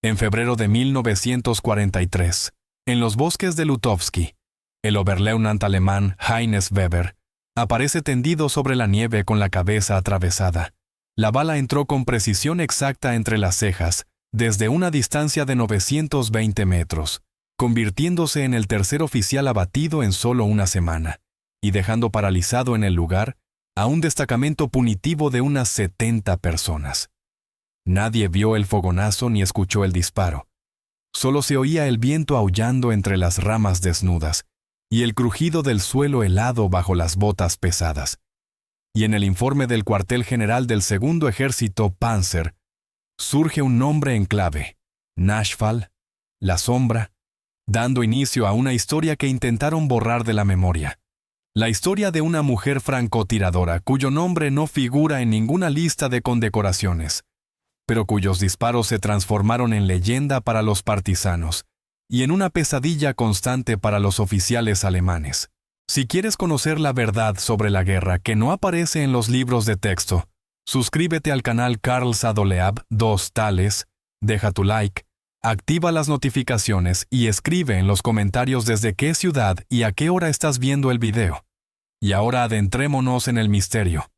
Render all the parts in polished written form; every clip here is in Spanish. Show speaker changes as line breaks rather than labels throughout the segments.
En febrero de 1943, en los bosques de Lutovsky, el Oberleutnant alemán Heinz Weber aparece tendido sobre la nieve con la cabeza atravesada. La bala entró con precisión exacta entre las cejas, desde una distancia de 920 metros, convirtiéndose en el tercer oficial abatido en solo una semana, y dejando paralizado en el lugar a un destacamento punitivo de unas 70 personas. Nadie vio el fogonazo ni escuchó el disparo. Solo se oía el viento aullando entre las ramas desnudas y el crujido del suelo helado bajo las botas pesadas. Y en el informe del cuartel general del Segundo Ejército Panzer surge un nombre en clave: Nashval, la sombra, dando inicio a una historia que intentaron borrar de la memoria. La historia de una mujer francotiradora cuyo nombre no figura en ninguna lista de condecoraciones, pero cuyos disparos se transformaron en leyenda para los partisanos y en una pesadilla constante para los oficiales alemanes. Si quieres conocer la verdad sobre la guerra que no aparece en los libros de texto, suscríbete al canal Carl Sadoleab 2 Tales, deja tu like, activa las notificaciones y escribe en los comentarios desde qué ciudad y a qué hora estás viendo el video. Y ahora adentrémonos en el misterio.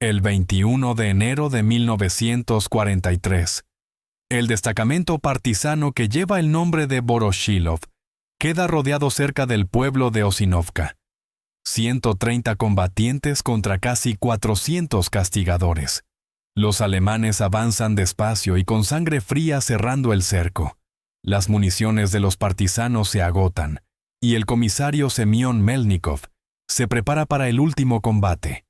El 21 de enero de 1943, el destacamento partisano que lleva el nombre de Voroshilov queda rodeado cerca del pueblo de Osinovka. 130 combatientes contra casi 400 castigadores. Los alemanes avanzan despacio y con sangre fría cerrando el cerco. Las municiones de los partisanos se agotan, y el comisario Semión Melnikov se prepara para el último combate.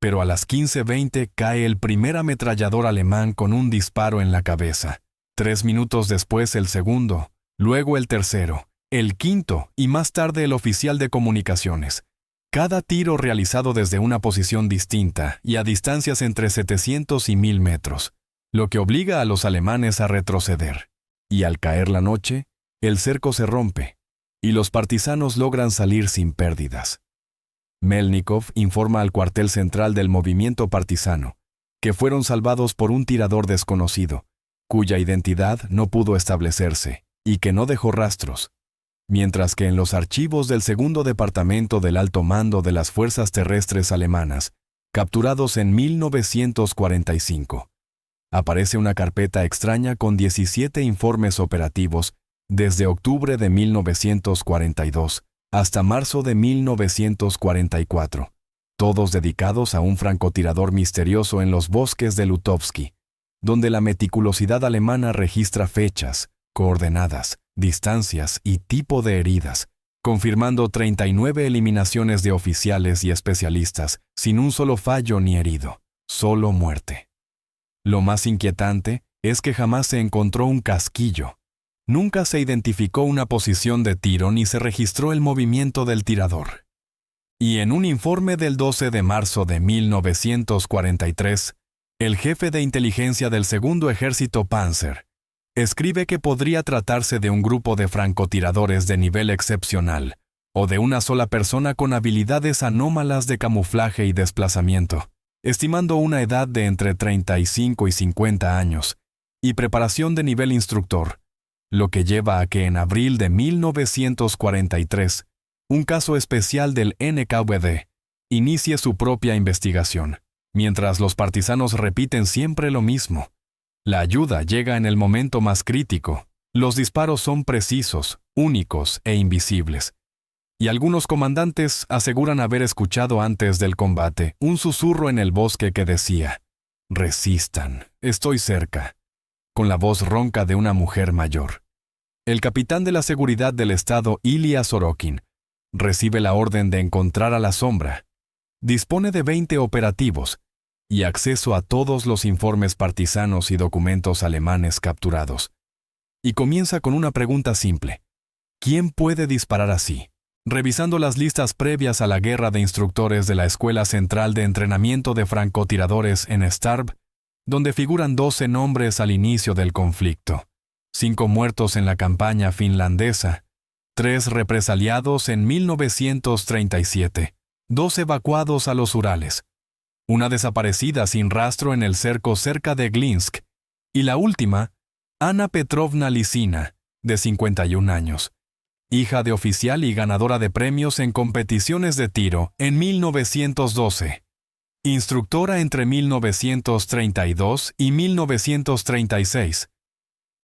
Pero a las 15:20 cae el primer ametrallador alemán con un disparo en la cabeza. 3 minutos después el segundo, luego el tercero, el quinto y más tarde el oficial de comunicaciones. Cada tiro realizado desde una posición distinta y a distancias entre 700 y 1000 metros, lo que obliga a los alemanes a retroceder. Y al caer la noche, el cerco se rompe y los partisanos logran salir sin pérdidas. Melnikov informa al cuartel central del movimiento partisano que fueron salvados por un tirador desconocido, cuya identidad no pudo establecerse y que no dejó rastros, mientras que en los archivos del segundo departamento del alto mando de las fuerzas terrestres alemanas, capturados en 1945, aparece una carpeta extraña con 17 informes operativos desde octubre de 1942 hasta marzo de 1944, todos dedicados a un francotirador misterioso en los bosques de Lutovsky, donde la meticulosidad alemana registra fechas, coordenadas, distancias y tipo de heridas, confirmando 39 eliminaciones de oficiales y especialistas, sin un solo fallo ni herido, solo muerte. Lo más inquietante es que jamás se encontró un casquillo. Nunca se identificó una posición de tiro ni se registró el movimiento del tirador. Y en un informe del 12 de marzo de 1943, el jefe de inteligencia del Segundo Ejército Panzer escribe que podría tratarse de un grupo de francotiradores de nivel excepcional o de una sola persona con habilidades anómalas de camuflaje y desplazamiento, estimando una edad de entre 35 y 50 años y preparación de nivel instructor, lo que lleva a que en abril de 1943, un caso especial del NKVD inicie su propia investigación, mientras los partisanos repiten siempre lo mismo. La ayuda llega en el momento más crítico, los disparos son precisos, únicos e invisibles. Y algunos comandantes aseguran haber escuchado antes del combate un susurro en el bosque que decía: «Resistan, estoy cerca», con la voz ronca de una mujer mayor. El capitán de la seguridad del Estado, Ilya Sorokin, recibe la orden de encontrar a la sombra. Dispone de 20 operativos y acceso a todos los informes partisanos y documentos alemanes capturados. Y comienza con una pregunta simple: ¿quién puede disparar así? Revisando las listas previas a la guerra de instructores de la Escuela Central de Entrenamiento de Francotiradores en Starb, donde figuran 12 nombres al inicio del conflicto, 5 muertos en la campaña finlandesa, 3 represaliados en 1937, 2 evacuados a los Urales, una desaparecida sin rastro en el cerco cerca de Glinsk, y la última, Anna Petrovna Lisina, de 51 años, hija de oficial y ganadora de premios en competiciones de tiro en 1912. Instructora entre 1932 y 1936.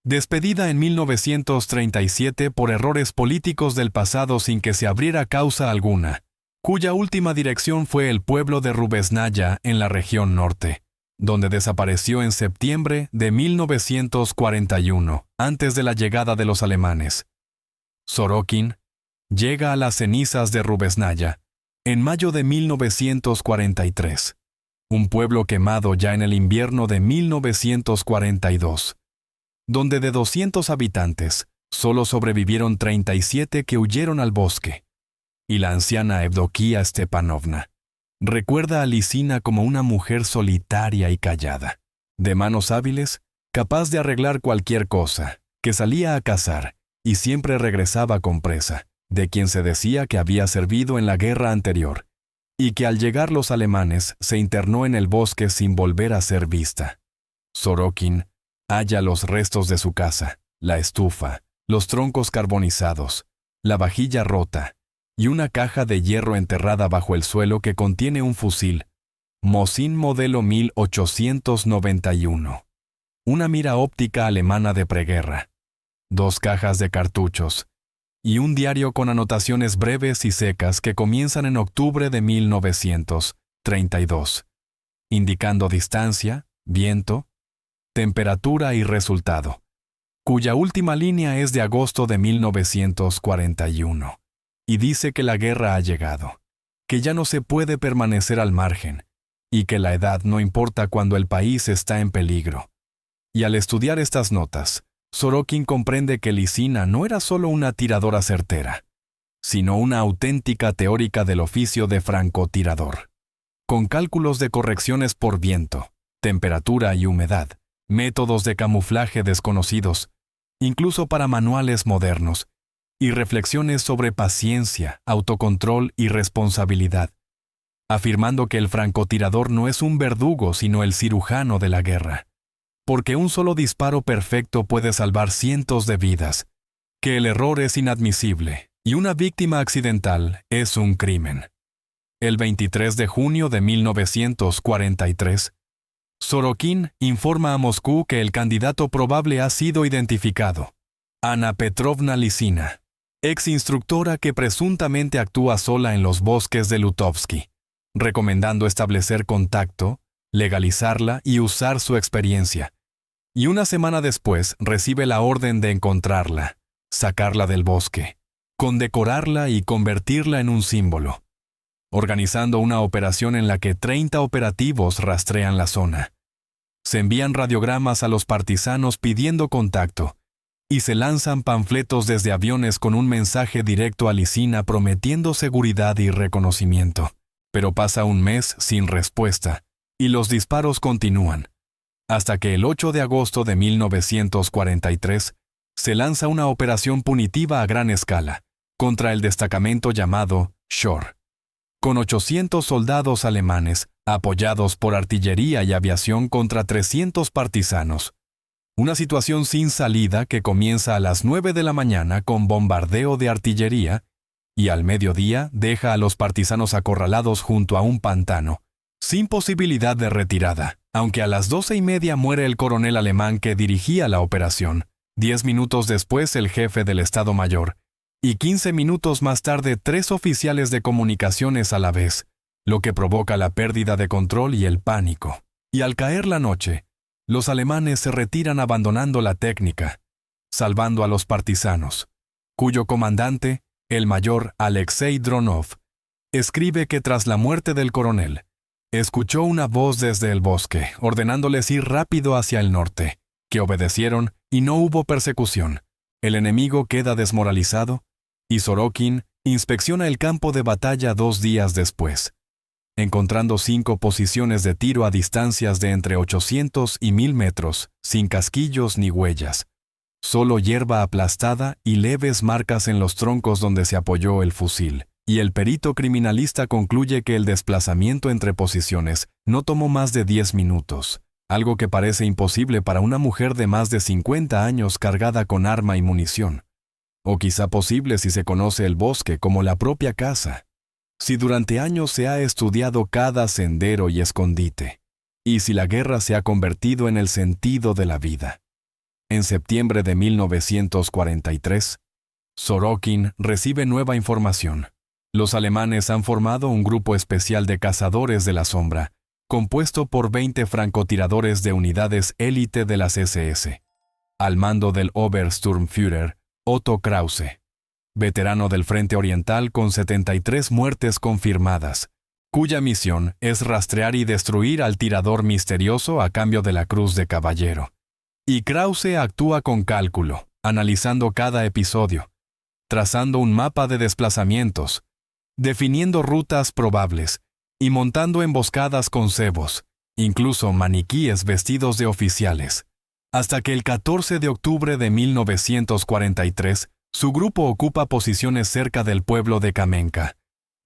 Despedida en 1937 por errores políticos del pasado sin que se abriera causa alguna, cuya última dirección fue el pueblo de Rubesnaya en la región norte, donde desapareció en septiembre de 1941, antes de la llegada de los alemanes. Sorokin llega a las cenizas de Rubesnaya en mayo de 1943, un pueblo quemado ya en el invierno de 1942, donde de 200 habitantes, solo sobrevivieron 37 que huyeron al bosque. Y la anciana Evdokia Stepanovna recuerda a Lisina como una mujer solitaria y callada, de manos hábiles, capaz de arreglar cualquier cosa, que salía a cazar y siempre regresaba con presa, de quien se decía que había servido en la guerra anterior, y que al llegar los alemanes se internó en el bosque sin volver a ser vista. Sorokin halla los restos de su casa, la estufa, los troncos carbonizados, la vajilla rota y una caja de hierro enterrada bajo el suelo que contiene un fusil, Mosin modelo 1891, una mira óptica alemana de preguerra, 2 cajas de cartuchos y un diario con anotaciones breves y secas que comienzan en octubre de 1932, indicando distancia, viento, temperatura y resultado, cuya última línea es de agosto de 1941, y dice que la guerra ha llegado, que ya no se puede permanecer al margen, y que la edad no importa cuando el país está en peligro. Y al estudiar estas notas, Sorokin comprende que Lisina no era solo una tiradora certera, sino una auténtica teórica del oficio de francotirador, con cálculos de correcciones por viento, temperatura y humedad, métodos de camuflaje desconocidos, incluso para manuales modernos, y reflexiones sobre paciencia, autocontrol y responsabilidad, afirmando que el francotirador no es un verdugo sino el cirujano de la guerra, porque un solo disparo perfecto puede salvar cientos de vidas, que el error es inadmisible y una víctima accidental es un crimen. El 23 de junio de 1943, Sorokin informa a Moscú que el candidato probable ha sido identificado, Anna Petrovna Lisina, ex instructora que presuntamente actúa sola en los bosques de Lutovsky, recomendando establecer contacto, legalizarla y usar su experiencia. Y una semana después recibe la orden de encontrarla, sacarla del bosque, condecorarla y convertirla en un símbolo, organizando una operación en la que 30 operativos rastrean la zona. Se envían radiogramas a los partisanos pidiendo contacto, y se lanzan panfletos desde aviones con un mensaje directo a Lisina prometiendo seguridad y reconocimiento. Pero pasa un mes sin respuesta, y los disparos continúan, hasta que el 8 de agosto de 1943 se lanza una operación punitiva a gran escala, contra el destacamento llamado Shore, con 800 soldados alemanes, apoyados por artillería y aviación contra 300 partisanos. Una situación sin salida que comienza a las 9 de la mañana con bombardeo de artillería y al mediodía deja a los partisanos acorralados junto a un pantano, sin posibilidad de retirada, aunque a las 12:30 muere el coronel alemán que dirigía la operación, 10 minutos después el jefe del Estado Mayor, y 15 minutos más tarde 3 oficiales de comunicaciones a la vez, lo que provoca la pérdida de control y el pánico. Y al caer la noche, los alemanes se retiran abandonando la técnica, salvando a los partisanos, cuyo comandante, el mayor Alexei Dronov, escribe que tras la muerte del coronel, escuchó una voz desde el bosque ordenándoles ir rápido hacia el norte, que obedecieron y no hubo persecución. El enemigo queda desmoralizado y Sorokin inspecciona el campo de batalla 2 días después, encontrando 5 posiciones de tiro a distancias de entre 800 y 1000 metros, sin casquillos ni huellas, solo hierba aplastada y leves marcas en los troncos donde se apoyó el fusil. Y el perito criminalista concluye que el desplazamiento entre posiciones no tomó más de 10 minutos, algo que parece imposible para una mujer de más de 50 años cargada con arma y munición, o quizá posible si se conoce el bosque como la propia casa, si durante años se ha estudiado cada sendero y escondite, y si la guerra se ha convertido en el sentido de la vida. En septiembre de 1943, Sorokin recibe nueva información. Los alemanes han formado un grupo especial de cazadores de la sombra, compuesto por 20 francotiradores de unidades élite de las SS, al mando del Obersturmführer Otto Krause, veterano del Frente Oriental con 73 muertes confirmadas, cuya misión es rastrear y destruir al tirador misterioso a cambio de la Cruz de Caballero. Y Krause actúa con cálculo, analizando cada episodio, trazando un mapa de desplazamientos, definiendo rutas probables y montando emboscadas con cebos, incluso maniquíes vestidos de oficiales, hasta que el 14 de octubre de 1943, su grupo ocupa posiciones cerca del pueblo de Kamenka,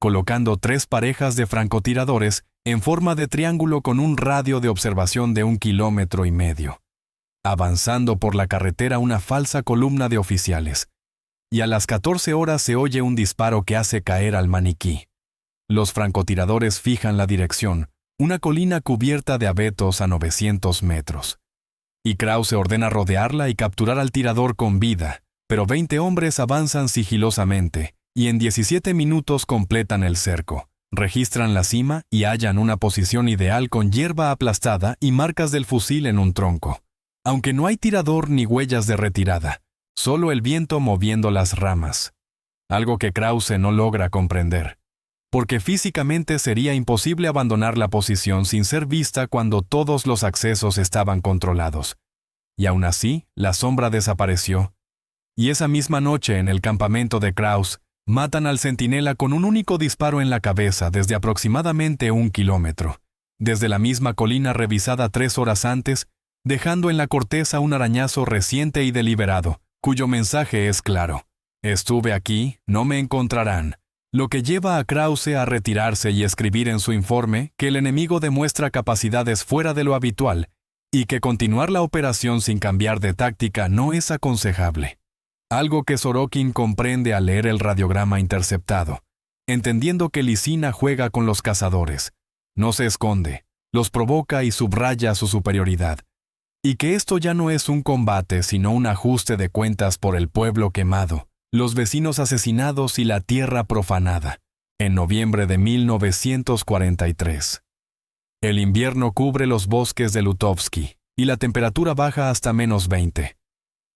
colocando 3 parejas de francotiradores en forma de triángulo con un radio de observación de 1,5 kilómetros, avanzando por la carretera una falsa columna de oficiales, y a las 14 horas se oye un disparo que hace caer al maniquí. Los francotiradores fijan la dirección, una colina cubierta de abetos a 900 metros. Y Krause ordena rodearla y capturar al tirador con vida, pero 20 hombres avanzan sigilosamente, y en 17 minutos completan el cerco, registran la cima y hallan una posición ideal con hierba aplastada y marcas del fusil en un tronco. Aunque no hay tirador ni huellas de retirada, solo el viento moviendo las ramas. Algo que Krause no logra comprender, porque físicamente sería imposible abandonar la posición sin ser vista cuando todos los accesos estaban controlados. Y aún así, la sombra desapareció. Y esa misma noche, en el campamento de Krause, matan al centinela con un único disparo en la cabeza desde aproximadamente 1 kilómetro, desde la misma colina revisada 3 horas antes, dejando en la corteza un arañazo reciente y deliberado, cuyo mensaje es claro: estuve aquí, no me encontrarán. Lo que lleva a Krause a retirarse y escribir en su informe que el enemigo demuestra capacidades fuera de lo habitual y que continuar la operación sin cambiar de táctica no es aconsejable. Algo que Sorokin comprende al leer el radiograma interceptado, entendiendo que Lisina juega con los cazadores, no se esconde, los provoca y subraya su superioridad, y que esto ya no es un combate sino un ajuste de cuentas por el pueblo quemado, los vecinos asesinados y la tierra profanada, en noviembre de 1943. El invierno cubre los bosques de Lutovsky y la temperatura baja hasta -20.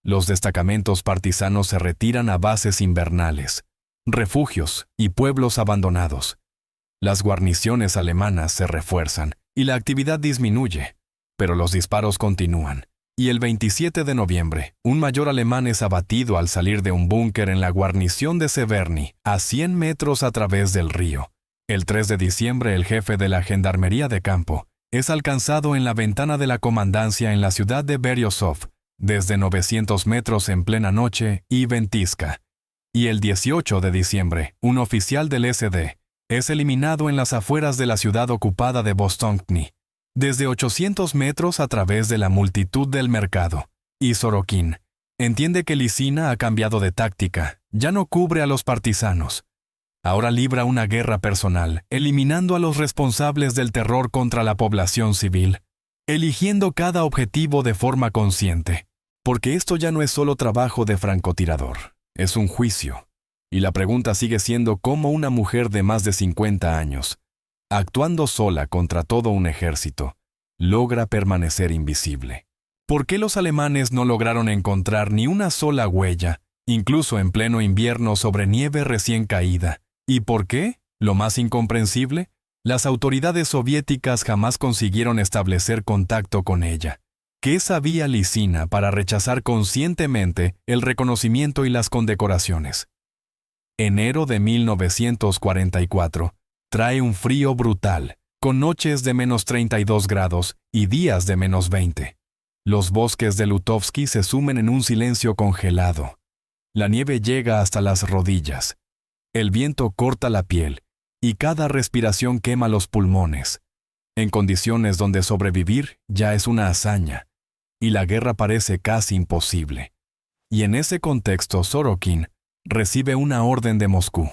Los destacamentos partisanos se retiran a bases invernales, refugios y pueblos abandonados. Las guarniciones alemanas se refuerzan y la actividad disminuye, pero los disparos continúan. Y el 27 de noviembre, un mayor alemán es abatido al salir de un búnker en la guarnición de Severny, a 100 metros a través del río. El 3 de diciembre, el jefe de la Gendarmería de Campo es alcanzado en la ventana de la comandancia en la ciudad de Beryozov, desde 900 metros en plena noche y ventisca. Y el 18 de diciembre, un oficial del SD es eliminado en las afueras de la ciudad ocupada de Vostochny, desde 800 metros a través de la multitud del mercado. Y Sorokin entiende que Lisina ha cambiado de táctica, ya no cubre a los partisanos. Ahora libra una guerra personal, eliminando a los responsables del terror contra la población civil, eligiendo cada objetivo de forma consciente. Porque esto ya no es solo trabajo de francotirador, es un juicio. Y la pregunta sigue siendo cómo una mujer de más de 50 años, actuando sola contra todo un ejército, logra permanecer invisible. ¿Por qué los alemanes no lograron encontrar ni una sola huella, incluso en pleno invierno sobre nieve recién caída? ¿Y por qué, lo más incomprensible, las autoridades soviéticas jamás consiguieron establecer contacto con ella? ¿Qué sabía Lisina para rechazar conscientemente el reconocimiento y las condecoraciones? Enero de 1944 trae un frío brutal, con noches de -32 grados y días de -20. Los bosques de Lutovsky se sumen en un silencio congelado. La nieve llega hasta las rodillas. El viento corta la piel y cada respiración quema los pulmones. en condiciones donde sobrevivir ya es una hazaña, y la guerra parece casi imposible. Y en ese contexto Sorokin recibe una orden de Moscú: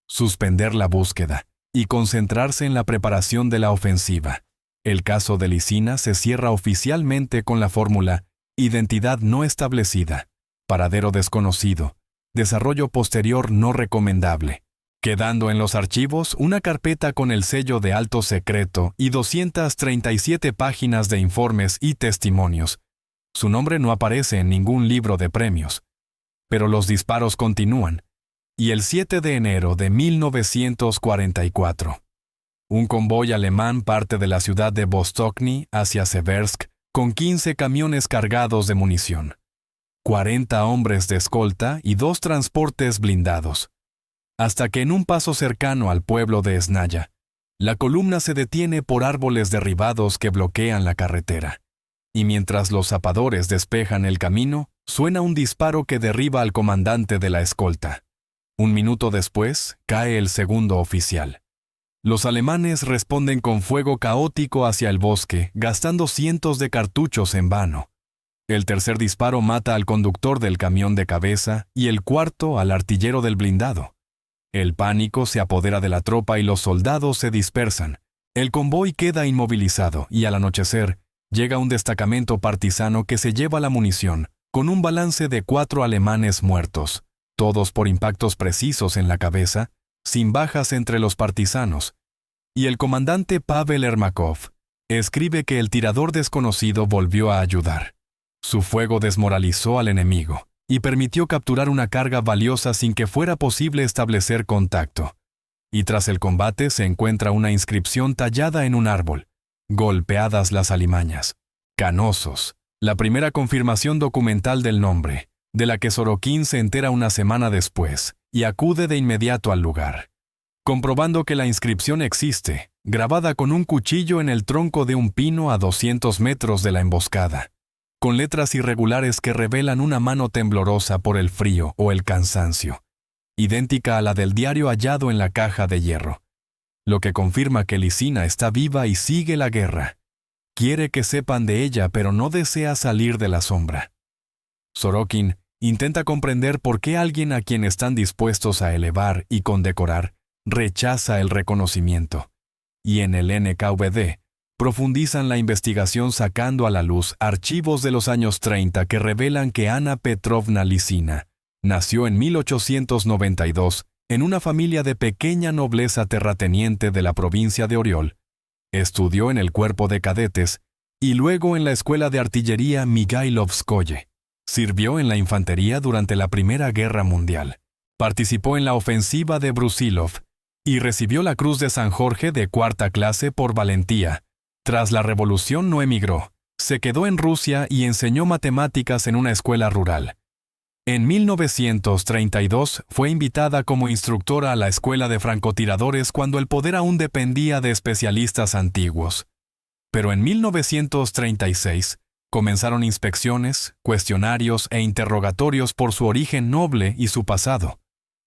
suspender la búsqueda y concentrarse en la preparación de la ofensiva. El caso de Lisina se cierra oficialmente con la fórmula identidad no establecida, paradero desconocido, desarrollo posterior no recomendable, quedando en los archivos una carpeta con el sello de alto secreto y 237 páginas de informes y testimonios. Su nombre no aparece en ningún libro de premios, pero los disparos continúan, y el 7 de enero de 1944, un convoy alemán parte de la ciudad de Vostochny hacia Seversk con 15 camiones cargados de munición, 40 hombres de escolta y 2 transportes blindados, hasta que en un paso cercano al pueblo de Snaya, la columna se detiene por árboles derribados que bloquean la carretera, y mientras los zapadores despejan el camino, suena un disparo que derriba al comandante de la escolta. Un minuto después, cae el segundo oficial. Los alemanes responden con fuego caótico hacia el bosque, gastando cientos de cartuchos en vano. El tercer disparo mata al conductor del camión de cabeza y el cuarto al artillero del blindado. El pánico se apodera de la tropa y los soldados se dispersan. El convoy queda inmovilizado y al anochecer llega un destacamento partisano que se lleva la munición, con un balance de 4 alemanes muertos, todos por impactos precisos en la cabeza, sin bajas entre los partisanos, y el comandante Pavel Ermakov escribe que el tirador desconocido volvió a ayudar. Su fuego desmoralizó al enemigo y permitió capturar una carga valiosa sin que fuera posible establecer contacto. Y tras el combate se encuentra una inscripción tallada en un árbol: golpeadas las alimañas. Canosos, la primera confirmación documental del nombre, de la que Sorokin se entera una semana después y acude de inmediato al lugar, comprobando que la inscripción existe, grabada con un cuchillo en el tronco de un pino a 200 metros de la emboscada, con letras irregulares que revelan una mano temblorosa por el frío o el cansancio, idéntica a la del diario hallado en la caja de hierro, lo que confirma que Lisina está viva y sigue la guerra. Quiere que sepan de ella, pero no desea salir de la sombra. Sorokin intenta comprender por qué alguien a quien están dispuestos a elevar y condecorar rechaza el reconocimiento, y en el NKVD profundizan la investigación sacando a la luz archivos de los años 30 que revelan que Anna Petrovna Lisina nació en 1892 en una familia de pequeña nobleza terrateniente de la provincia de Oriol. Estudió en el cuerpo de cadetes y luego en la escuela de artillería Migailovskoye. Sirvió en la infantería durante la Primera Guerra Mundial. Participó en la ofensiva de Brusilov y recibió la Cruz de San Jorge de 4ª clase por valentía. Tras la revolución no emigró, se quedó en Rusia y enseñó matemáticas en una escuela rural. En 1932 fue invitada como instructora a la escuela de francotiradores cuando el poder aún dependía de especialistas antiguos. Pero en 1936 comenzaron inspecciones, cuestionarios e interrogatorios por su origen noble y su pasado,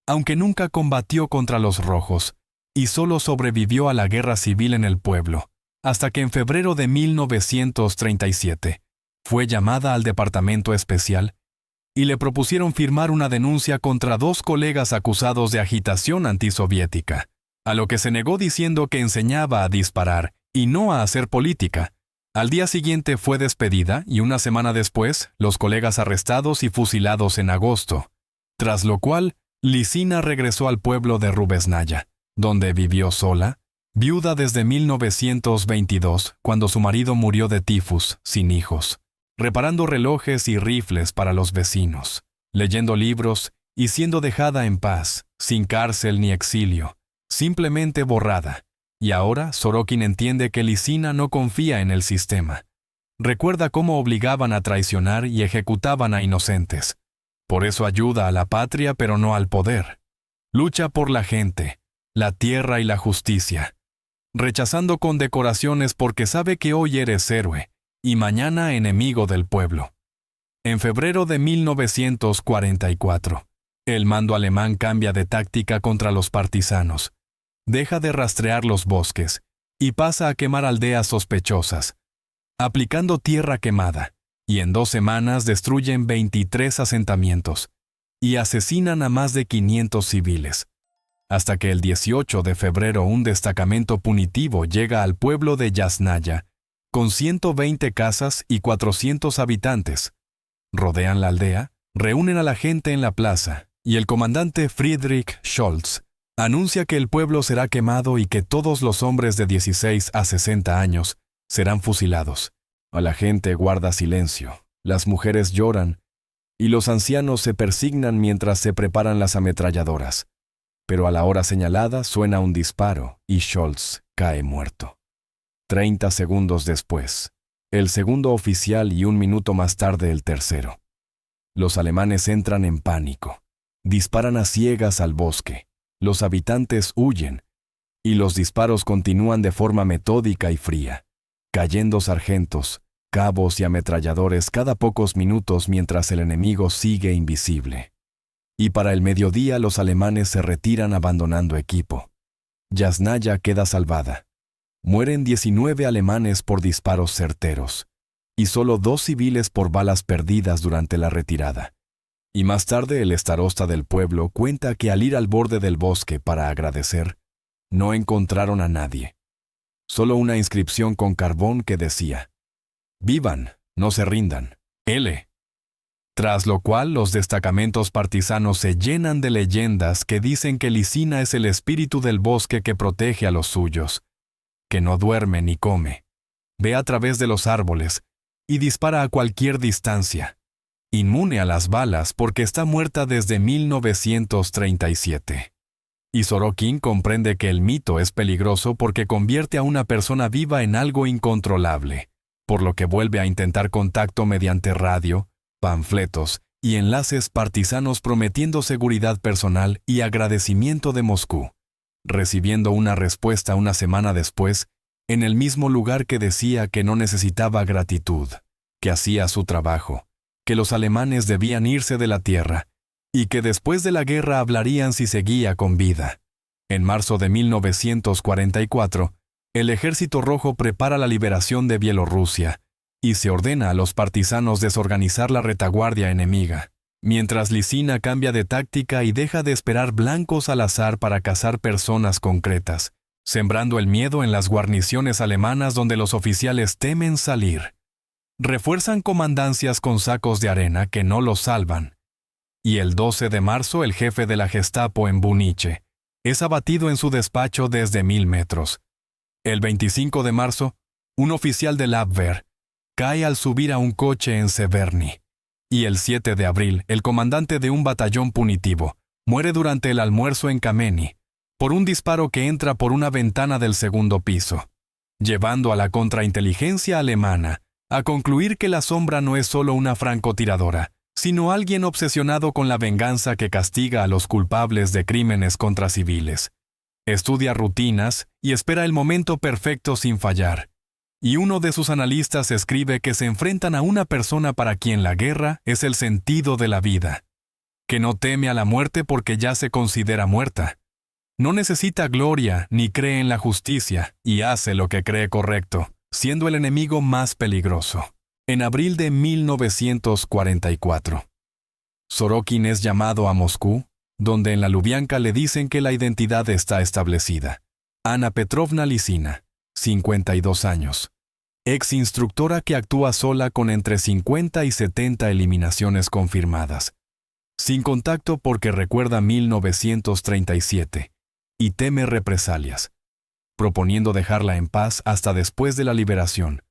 aunque nunca combatió contra los rojos, y solo sobrevivió a la guerra civil en el pueblo, hasta que en febrero de 1937 fue llamada al departamento especial y le propusieron firmar una denuncia contra 2 colegas acusados de agitación antisoviética, a lo que se negó diciendo que enseñaba a disparar y no a hacer política. Al día siguiente fue despedida y una semana después, los colegas arrestados y fusilados en agosto, tras lo cual, Lisina regresó al pueblo de Rubesnaya, donde vivió sola, viuda desde 1922, cuando su marido murió de tifus, sin hijos, reparando relojes y rifles para los vecinos, leyendo libros y siendo dejada en paz, sin cárcel ni exilio, simplemente borrada. Y ahora Sorokin entiende que Lisina no confía en el sistema. Recuerda cómo obligaban a traicionar y ejecutaban a inocentes. Por eso ayuda a la patria pero no al poder. Lucha por la gente, la tierra y la justicia, rechazando condecoraciones porque sabe que hoy eres héroe y mañana enemigo del pueblo. En febrero de 1944, el mando alemán cambia de táctica contra los partisanos. Deja de rastrear los bosques y pasa a quemar aldeas sospechosas, aplicando tierra quemada, y en 2 semanas destruyen 23 asentamientos y asesinan a más de 500 civiles, hasta que el 18 de febrero un destacamento punitivo llega al pueblo de Yasnaya, con 120 casas y 400 habitantes. Rodean la aldea, reúnen a la gente en la plaza, y el comandante Friedrich Scholz anuncia que el pueblo será quemado y que todos los hombres de 16 a 60 años serán fusilados. A la gente guarda silencio, las mujeres lloran, y los ancianos se persignan mientras se preparan las ametralladoras. Pero a la hora señalada suena un disparo y Scholz cae muerto. 30 segundos después, el segundo oficial y 1 minuto más tarde el tercero. Los alemanes entran en pánico, disparan a ciegas al bosque, los habitantes huyen, y los disparos continúan de forma metódica y fría, cayendo sargentos, cabos y ametralladores cada pocos minutos mientras el enemigo sigue invisible. Y para el mediodía los alemanes se retiran abandonando equipo. Yasnaya queda salvada. Mueren 19 alemanes por disparos certeros, y solo 2 civiles por balas perdidas durante la retirada. Y más tarde el starosta del pueblo cuenta que al ir al borde del bosque para agradecer, no encontraron a nadie. Solo una inscripción con carbón que decía: «Vivan, no se rindan, L». Tras lo cual los destacamentos partisanos se llenan de leyendas que dicen que Lisina es el espíritu del bosque que protege a los suyos, que no duerme ni come, ve a través de los árboles y dispara a cualquier distancia, inmune a las balas porque está muerta desde 1937. Y Sorokin comprende que el mito es peligroso porque convierte a una persona viva en algo incontrolable, por lo que vuelve a intentar contacto mediante radio, panfletos y enlaces partisanos prometiendo seguridad personal y agradecimiento de Moscú, recibiendo una respuesta una semana después en el mismo lugar que decía que no necesitaba gratitud, que hacía su trabajo, que los alemanes debían irse de la tierra y que después de la guerra hablarían si seguía con vida. En marzo de 1944, el Ejército Rojo prepara la liberación de Bielorrusia y se ordena a los partisanos desorganizar la retaguardia enemiga, mientras Lisina cambia de táctica y deja de esperar blancos al azar para cazar personas concretas, sembrando el miedo en las guarniciones alemanas donde los oficiales temen salir. Refuerzan comandancias con sacos de arena que no los salvan. Y el 12 de marzo el jefe de la Gestapo en Bunice es abatido en su despacho desde 1000 metros. El 25 de marzo, un oficial del Abwehr cae al subir a un coche en Severny. Y el 7 de abril, el comandante de un batallón punitivo muere durante el almuerzo en Kameny, por un disparo que entra por una ventana del segundo piso, llevando a la contrainteligencia alemana a concluir que la sombra no es solo una francotiradora, sino alguien obsesionado con la venganza que castiga a los culpables de crímenes contra civiles. Estudia rutinas y espera el momento perfecto sin fallar. Y uno de sus analistas escribe que se enfrentan a una persona para quien la guerra es el sentido de la vida, que no teme a la muerte porque ya se considera muerta. No necesita gloria ni cree en la justicia y hace lo que cree correcto, siendo el enemigo más peligroso. En abril de 1944, Sorokin es llamado a Moscú, donde en la Lubianka le dicen que la identidad está establecida. Ana Petrovna Lisina, 52 años. Ex instructora que actúa sola con entre 50 y 70 eliminaciones confirmadas. Sin contacto porque recuerda 1937 y teme represalias, proponiendo dejarla en paz hasta después de la liberación.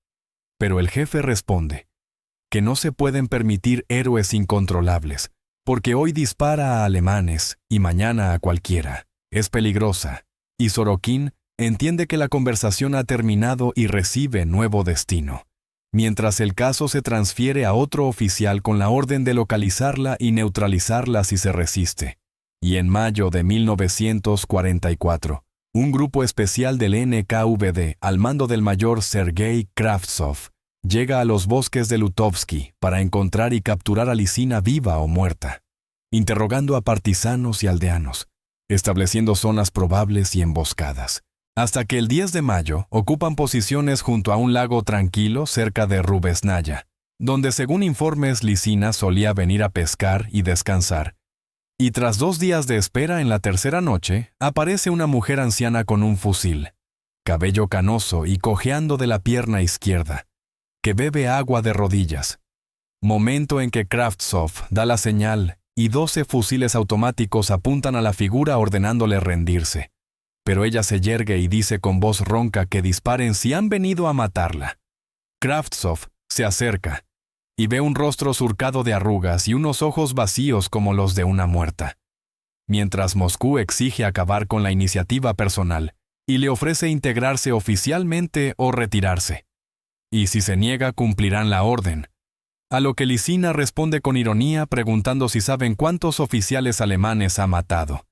Pero el jefe responde que no se pueden permitir héroes incontrolables, porque hoy dispara a alemanes y mañana a cualquiera. Es peligrosa, y Sorokin entiende que la conversación ha terminado y recibe nuevo destino, mientras el caso se transfiere a otro oficial con la orden de localizarla y neutralizarla si se resiste. Y en mayo de 1944, un grupo especial del NKVD, al mando del mayor Sergei Kravtsov, llega a los bosques de Lutovsky para encontrar y capturar a Lisina viva o muerta, interrogando a partisanos y aldeanos, estableciendo zonas probables y emboscadas. hasta que el 10 de mayo ocupan posiciones junto a un lago tranquilo cerca de Rubesnaya, donde según informes Lisina solía venir a pescar y descansar. Y tras 2 días de espera en la tercera noche, aparece una mujer anciana con un fusil, cabello canoso y cojeando de la pierna izquierda, que bebe agua de rodillas. Momento en que Kravtsov da la señal y 12 fusiles automáticos apuntan a la figura ordenándole rendirse. Pero ella se yergue y dice con voz ronca que disparen si han venido a matarla. Kravtsov se acerca y ve un rostro surcado de arrugas y unos ojos vacíos como los de una muerta. Mientras Moscú exige acabar con la iniciativa personal y le ofrece integrarse oficialmente o retirarse. Y si se niega, cumplirán la orden. A lo que Lisina responde con ironía preguntando si saben cuántos oficiales alemanes ha matado.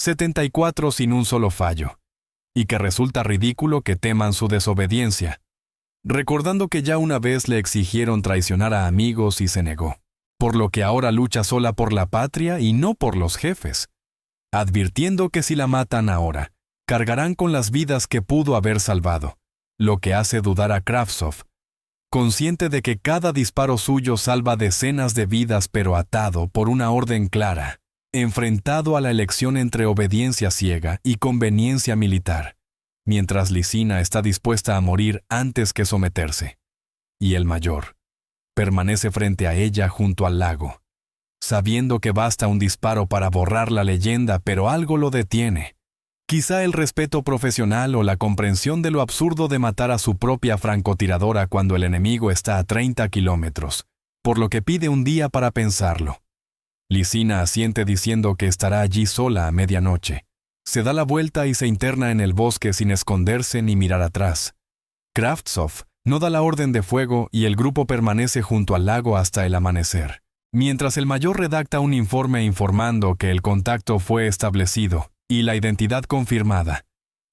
74 sin un solo fallo. Y que resulta ridículo que teman su desobediencia. Recordando que ya una vez le exigieron traicionar a amigos y se negó. Por lo que ahora lucha sola por la patria y no por los jefes. Advirtiendo que si la matan ahora, cargarán con las vidas que pudo haber salvado. Lo que hace dudar a Kravtsov, consciente de que cada disparo suyo salva decenas de vidas pero atado por una orden clara, enfrentado a la elección entre obediencia ciega y conveniencia militar, mientras Lisina está dispuesta a morir antes que someterse. Y el mayor permanece frente a ella junto al lago, sabiendo que basta un disparo para borrar la leyenda, pero algo lo detiene. Quizá el respeto profesional o la comprensión de lo absurdo de matar a su propia francotiradora cuando el enemigo está a 30 kilómetros, por lo que pide un día para pensarlo. Lisina asiente diciendo que estará allí sola a medianoche. Se da la vuelta y se interna en el bosque sin esconderse ni mirar atrás. Kravtsov no da la orden de fuego y el grupo permanece junto al lago hasta el amanecer, mientras el mayor redacta un informe informando que el contacto fue establecido y la identidad confirmada,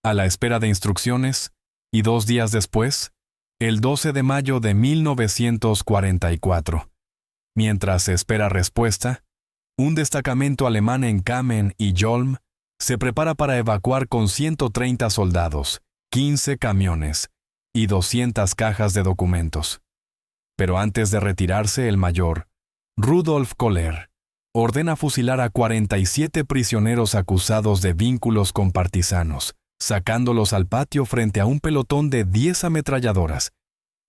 a la espera de instrucciones, y 2 días después, el 12 de mayo de 1944. Mientras se espera respuesta, un destacamento alemán en Kamen y Yolm se prepara para evacuar con 130 soldados, 15 camiones y 200 cajas de documentos. Pero antes de retirarse, el mayor, Rudolf Koller, ordena fusilar a 47 prisioneros acusados de vínculos con partisanos, sacándolos al patio frente a un pelotón de 10 ametralladoras.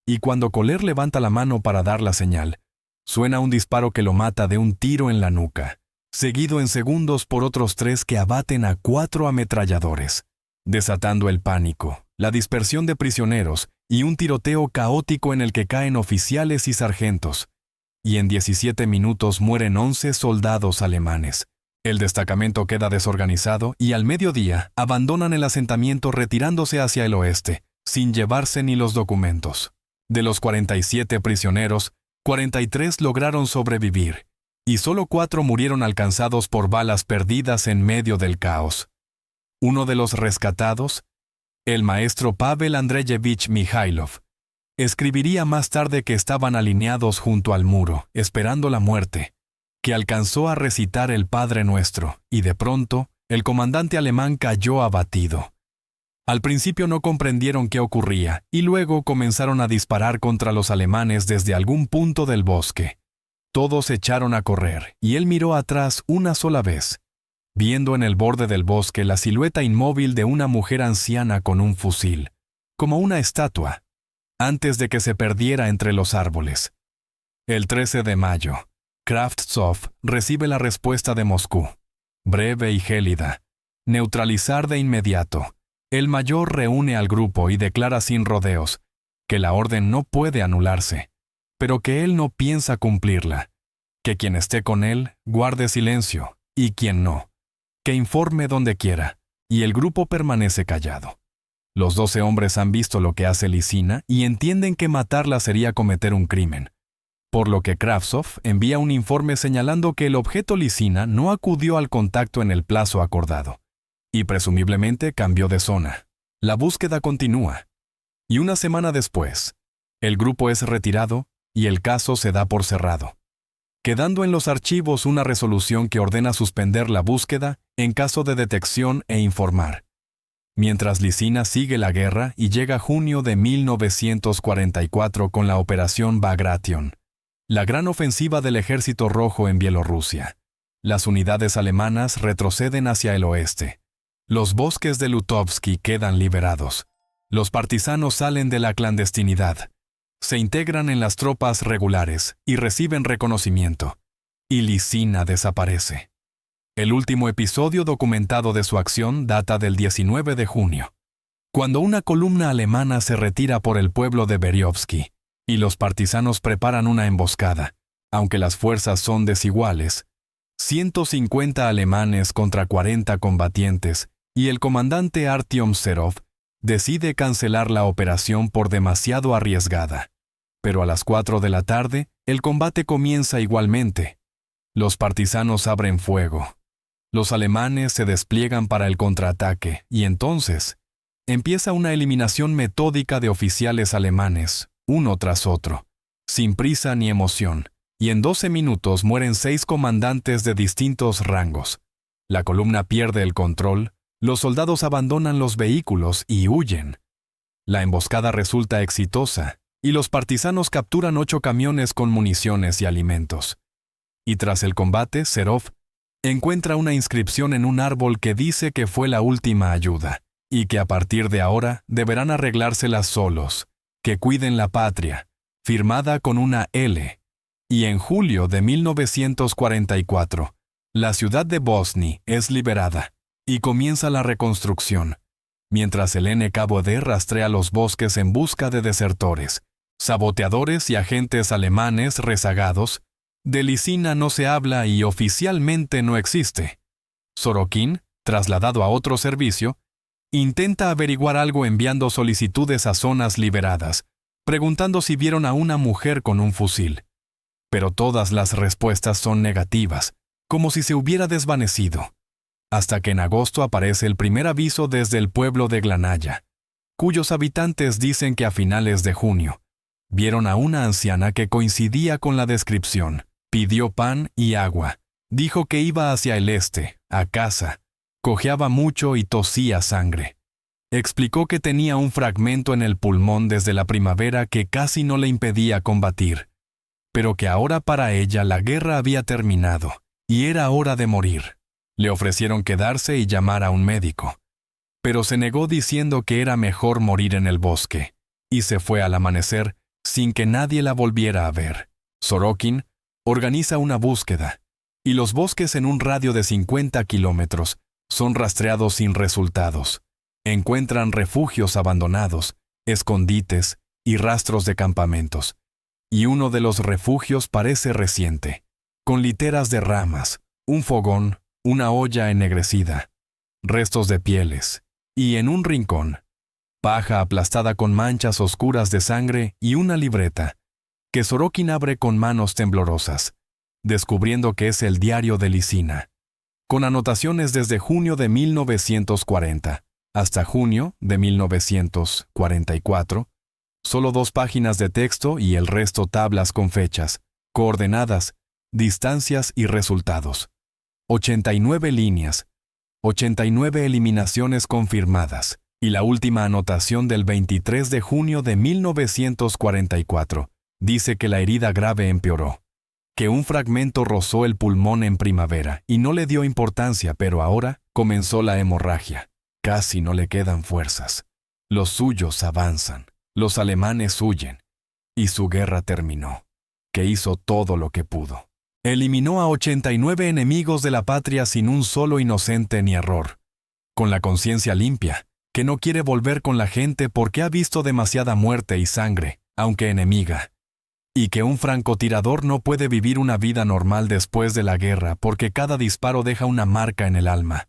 Y cuando Koller levanta la mano para dar la señal, suena un disparo que lo mata de un tiro en la nuca, seguido en segundos por otros 3 que abaten a 4 ametralladores, desatando el pánico, la dispersión de prisioneros y un tiroteo caótico en el que caen oficiales y sargentos. Y en 17 minutos mueren 11 soldados alemanes. El destacamento queda desorganizado y al mediodía abandonan el asentamiento retirándose hacia el oeste, sin llevarse ni los documentos. De los 47 prisioneros, 43 lograron sobrevivir, y solo 4 murieron alcanzados por balas perdidas en medio del caos. Uno de los rescatados, el maestro Pavel Andreyevich Mijailov, escribiría más tarde que estaban alineados junto al muro, esperando la muerte, que alcanzó a recitar el Padre Nuestro, y de pronto, el comandante alemán cayó abatido. Al principio no comprendieron qué ocurría, y luego comenzaron a disparar contra los alemanes desde algún punto del bosque. Todos echaron a correr, y él miró atrás una sola vez, viendo en el borde del bosque la silueta inmóvil de una mujer anciana con un fusil, como una estatua, antes de que se perdiera entre los árboles. El 13 de mayo, Kravtsov recibe la respuesta de Moscú, breve y gélida: neutralizar de inmediato. El mayor reúne al grupo y declara sin rodeos que la orden no puede anularse, pero que él no piensa cumplirla, que quien esté con él guarde silencio, y quien no, que informe donde quiera, y el grupo permanece callado. Los 12 hombres han visto lo que hace Lisina y entienden que matarla sería cometer un crimen, por lo que Kravtsov envía un informe señalando que el objeto Lisina no acudió al contacto en el plazo acordado, y presumiblemente cambió de zona. La búsqueda continúa, y una semana después, el grupo es retirado y el caso se da por cerrado, quedando en los archivos una resolución que ordena suspender la búsqueda en caso de detección e informar. mientras Lisina sigue la guerra y llega junio de 1944 con la Operación Bagration, la gran ofensiva del Ejército Rojo en Bielorrusia. Las unidades alemanas retroceden hacia el oeste. Los bosques de Lutovsky quedan liberados. Los partisanos salen de la clandestinidad. Se integran en las tropas regulares y reciben reconocimiento. Y Lisina desaparece. El último episodio documentado de su acción data del 19 de junio, cuando una columna alemana se retira por el pueblo de Beriovsky y los partisanos preparan una emboscada. Aunque las fuerzas son desiguales, 150 alemanes contra 40 combatientes, y el comandante Artyom Serov decide cancelar la operación por demasiado arriesgada. Pero a las 4 de la tarde, el combate comienza igualmente. Los partisanos abren fuego. Los alemanes se despliegan para el contraataque y entonces empieza una eliminación metódica de oficiales alemanes, uno tras otro, sin prisa ni emoción, y en 12 minutos mueren 6 comandantes de distintos rangos. La columna pierde el control, los soldados abandonan los vehículos y huyen. La emboscada resulta exitosa, y los partisanos capturan 8 camiones con municiones y alimentos. Y tras el combate, Serov encuentra una inscripción en un árbol que dice que fue la última ayuda, y que a partir de ahora deberán arreglárselas solos, que cuiden la patria, firmada con una L. Y en julio de 1944, la ciudad de Bosny es liberada, y comienza la reconstrucción, mientras el NKVD rastrea los bosques en busca de desertores, saboteadores y agentes alemanes rezagados. De Lisina no se habla y oficialmente no existe. Sorokin, trasladado a otro servicio, intenta averiguar algo enviando solicitudes a zonas liberadas, preguntando si vieron a una mujer con un fusil. Pero todas las respuestas son negativas, como si se hubiera desvanecido. Hasta que en agosto aparece el primer aviso desde el pueblo de Glanaya, cuyos habitantes dicen que a finales de junio vieron a una anciana que coincidía con la descripción. Pidió pan y agua. Dijo que iba hacia el este, a casa. Cojeaba mucho y tosía sangre. Explicó que tenía un fragmento en el pulmón desde la primavera que casi no le impedía combatir, pero que ahora para ella la guerra había terminado y era hora de morir. Le ofrecieron quedarse y llamar a un médico, pero se negó diciendo que era mejor morir en el bosque, y se fue al amanecer sin que nadie la volviera a ver. Sorokin organiza una búsqueda, y los bosques en un radio de 50 kilómetros son rastreados sin resultados. Encuentran refugios abandonados, escondites y rastros de campamentos. Y uno de los refugios parece reciente, con literas de ramas, un fogón, una olla ennegrecida, restos de pieles, y en un rincón, paja aplastada con manchas oscuras de sangre y una libreta, que Sorokin abre con manos temblorosas, descubriendo que es el diario de Lisina, con anotaciones desde junio de 1940 hasta junio de 1944, solo 2 páginas de texto y el resto tablas con fechas, coordenadas, distancias y resultados. 89 líneas, 89 eliminaciones confirmadas, y la última anotación del 23 de junio de 1944 dice que la herida grave empeoró, que un fragmento rozó el pulmón en primavera y no le dio importancia, pero ahora comenzó la hemorragia. Casi no le quedan fuerzas. Los suyos avanzan, los alemanes huyen, y su guerra terminó, que hizo todo lo que pudo. Eliminó a 89 enemigos de la patria sin un solo inocente ni error, con la conciencia limpia, que no quiere volver con la gente porque ha visto demasiada muerte y sangre, aunque enemiga, y que un francotirador no puede vivir una vida normal después de la guerra porque cada disparo deja una marca en el alma.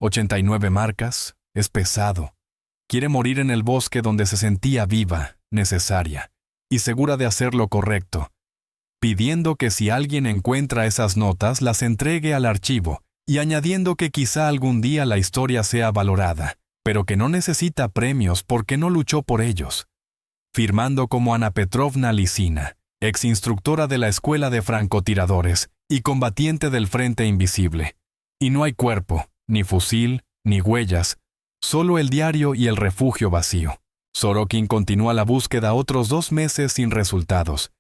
89 marcas, es pesado. Quiere morir en el bosque donde se sentía viva, necesaria, y segura de hacer lo correcto, pidiendo que si alguien encuentra esas notas las entregue al archivo, y añadiendo que quizá algún día la historia sea valorada, pero que no necesita premios porque no luchó por ellos. Firmando como Ana Petrovna Lisina, ex instructora de la Escuela de Francotiradores y combatiente del Frente Invisible. Y no hay cuerpo, ni fusil, ni huellas, Solo el diario y el refugio vacío. Sorokin continúa la búsqueda otros 2 meses sin resultados,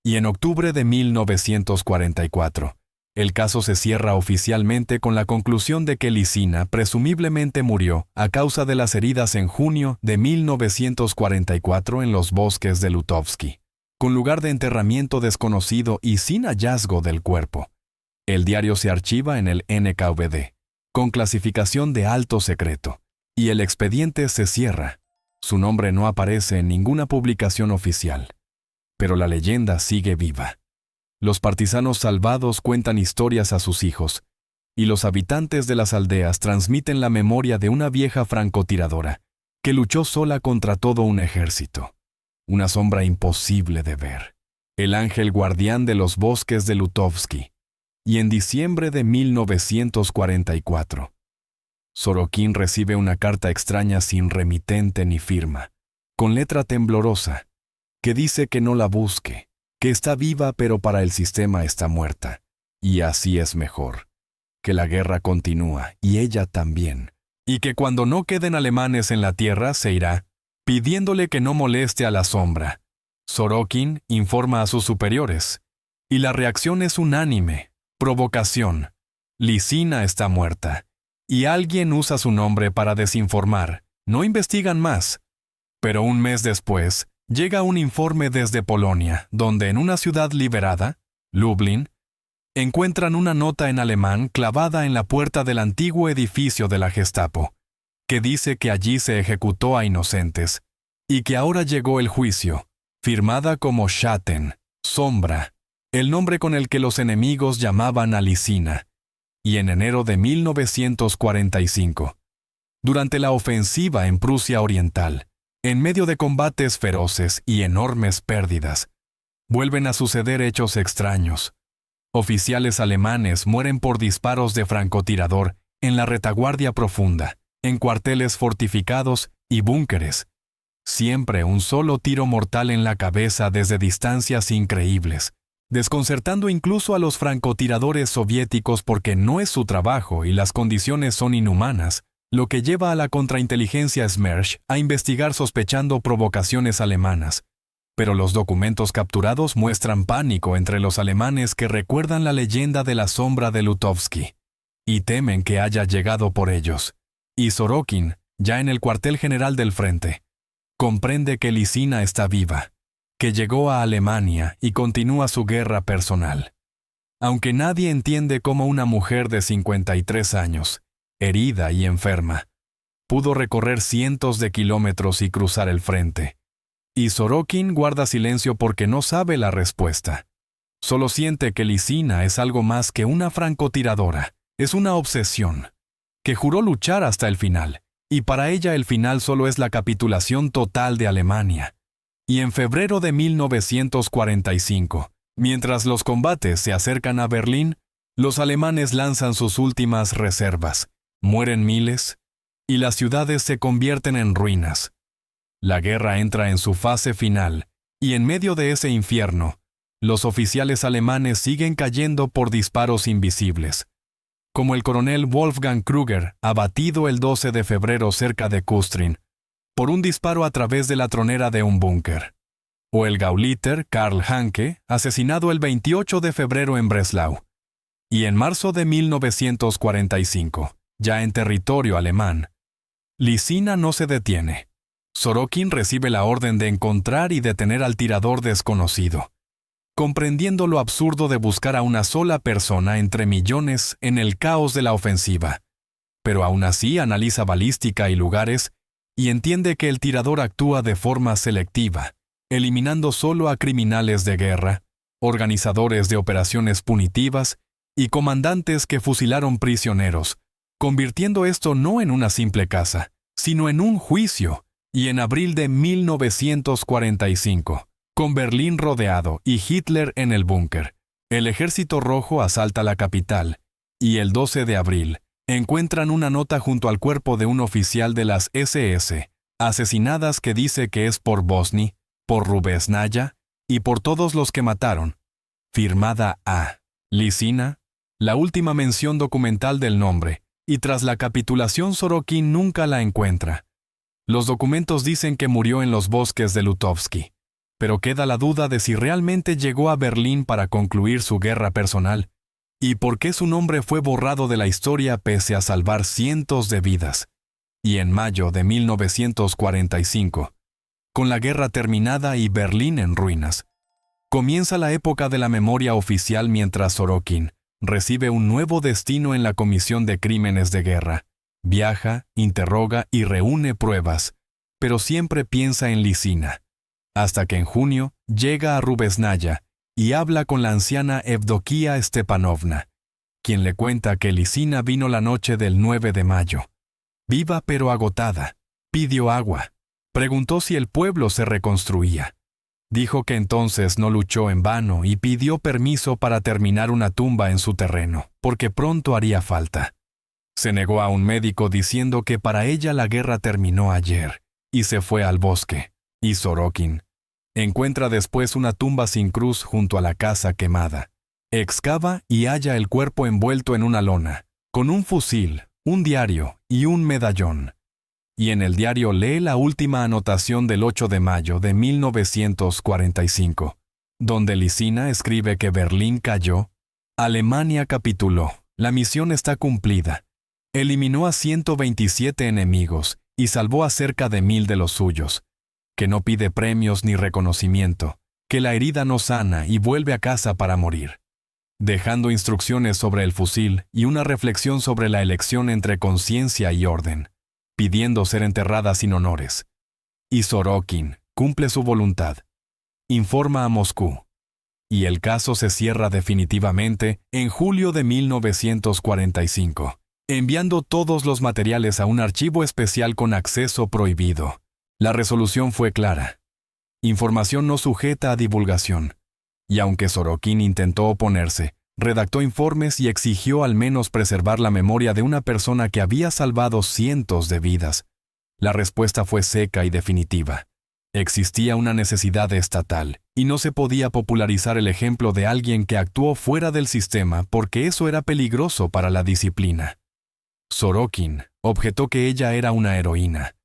y en octubre de 1944, el caso se cierra oficialmente con la conclusión de que Lisina presumiblemente murió a causa de las heridas en junio de 1944 en los bosques de Lutovsky, con lugar de enterramiento desconocido y sin hallazgo del cuerpo. El diario se archiva en el NKVD, con clasificación de alto secreto, y el expediente se cierra. Su nombre no aparece en ninguna publicación oficial. Pero la leyenda sigue viva. Los partisanos salvados cuentan historias a sus hijos, y los habitantes de las aldeas transmiten la memoria de una vieja francotiradora que luchó sola contra todo un ejército. Una sombra imposible de ver. El ángel guardián de los bosques de Lutovsky. Y en diciembre de 1944, Sorokin recibe una carta extraña sin remitente ni firma, con letra temblorosa, que dice que no la busque, que está viva pero para el sistema está muerta, y así es mejor, que la guerra continúa y ella también, y que cuando no queden alemanes en la tierra se irá, pidiéndole que no moleste a la sombra. Sorokin informa a sus superiores, y la reacción es unánime, provocación. Lisina está muerta, y alguien usa su nombre para desinformar, no investigan más. Pero un mes después, llega un informe desde Polonia, donde en una ciudad liberada, Lublin, encuentran una nota en alemán clavada en la puerta del antiguo edificio de la Gestapo, que dice que allí se ejecutó a inocentes, y que ahora llegó el juicio, firmada como Schatten, sombra, el nombre con el que los enemigos llamaban a Lisina, y en enero de 1945, durante la ofensiva en Prusia Oriental, en medio de combates feroces y enormes pérdidas, vuelven a suceder hechos extraños. Oficiales alemanes mueren por disparos de francotirador en la retaguardia profunda, en cuarteles fortificados y búnkeres. Siempre un solo tiro mortal en la cabeza desde distancias increíbles, desconcertando incluso a los francotiradores soviéticos porque no es su trabajo y las condiciones son inhumanas, lo que lleva a la contrainteligencia Smersh a investigar sospechando provocaciones alemanas. Pero los documentos capturados muestran pánico entre los alemanes que recuerdan la leyenda de la sombra de Lutovsky, y temen que haya llegado por ellos. Y Sorokin, ya en el cuartel general del frente, comprende que Lisina está viva, que llegó a Alemania y continúa su guerra personal. Aunque nadie entiende cómo una mujer de 53 años, herida y enferma, pudo recorrer cientos de kilómetros y cruzar el frente. Y Sorokin guarda silencio porque no sabe la respuesta. Solo siente que Lisina es algo más que una francotiradora, es una obsesión, que juró luchar hasta el final, y para ella el final solo es la capitulación total de Alemania. Y en febrero de 1945, mientras los combates se acercan a Berlín, los alemanes lanzan sus últimas reservas. Mueren miles, y las ciudades se convierten en ruinas. La guerra entra en su fase final, y en medio de ese infierno, los oficiales alemanes siguen cayendo por disparos invisibles, como el coronel Wolfgang Krüger, abatido el 12 de febrero cerca de Kustrin, por un disparo a través de la tronera de un búnker, o el Gauleiter Karl Hanke, asesinado el 28 de febrero en Breslau. Y en marzo de 1945, ya en territorio alemán, Lisina no se detiene. Sorokin recibe la orden de encontrar y detener al tirador desconocido, comprendiendo lo absurdo de buscar a una sola persona entre millones en el caos de la ofensiva. Pero aún así analiza balística y lugares y entiende que el tirador actúa de forma selectiva, eliminando solo a criminales de guerra, organizadores de operaciones punitivas y comandantes que fusilaron prisioneros, convirtiendo esto no en una simple caza, sino en un juicio. Y en abril de 1945, con Berlín rodeado y Hitler en el búnker, el Ejército Rojo asalta la capital, y el 12 de abril, encuentran una nota junto al cuerpo de un oficial de las SS, asesinadas que dice que es por Bosni, por Rubesnaya y por todos los que mataron, firmada a Lisina, la última mención documental del nombre, y tras la capitulación Sorokin nunca la encuentra. Los documentos dicen que murió en los bosques de Lutovsky, pero queda la duda de si realmente llegó a Berlín para concluir su guerra personal, y por qué su nombre fue borrado de la historia pese a salvar cientos de vidas. Y en mayo de 1945, con la guerra terminada y Berlín en ruinas, comienza la época de la memoria oficial mientras Sorokin recibe un nuevo destino en la Comisión de Crímenes de Guerra. Viaja, interroga y reúne pruebas, pero siempre piensa en Lisina, hasta que en junio llega a Rubesnaya y habla con la anciana Evdokia Stepanovna, quien le cuenta que Lisina vino la noche del 9 de mayo. Viva pero agotada, pidió agua, preguntó si el pueblo se reconstruía. Dijo que entonces no luchó en vano y pidió permiso para terminar una tumba en su terreno, porque pronto haría falta. Se negó a un médico diciendo que para ella la guerra terminó ayer, y se fue al bosque. Y Sorokin encuentra después una tumba sin cruz junto a la casa quemada. Excava y halla el cuerpo envuelto en una lona, con un fusil, un diario y un medallón. Y en el diario lee la última anotación del 8 de mayo de 1945, donde Lisina escribe que Berlín cayó, Alemania capituló, la misión está cumplida. Eliminó a 127 enemigos y salvó a cerca de 1000 de los suyos, que no pide premios ni reconocimiento, que la herida no sana y vuelve a casa para morir, dejando instrucciones sobre el fusil y una reflexión sobre la elección entre conciencia y orden, pidiendo ser enterrada sin honores. Y Sorokin cumple su voluntad. Informa a Moscú. Y el caso se cierra definitivamente en julio de 1945. Enviando todos los materiales a un archivo especial con acceso prohibido. La resolución fue clara. Información no sujeta a divulgación. Y aunque Sorokin intentó oponerse, redactó informes y exigió al menos preservar la memoria de una persona que había salvado cientos de vidas, la respuesta fue seca y definitiva. Existía una necesidad estatal, y no se podía popularizar el ejemplo de alguien que actuó fuera del sistema porque eso era peligroso para la disciplina. Sorokin objetó que ella era una heroína,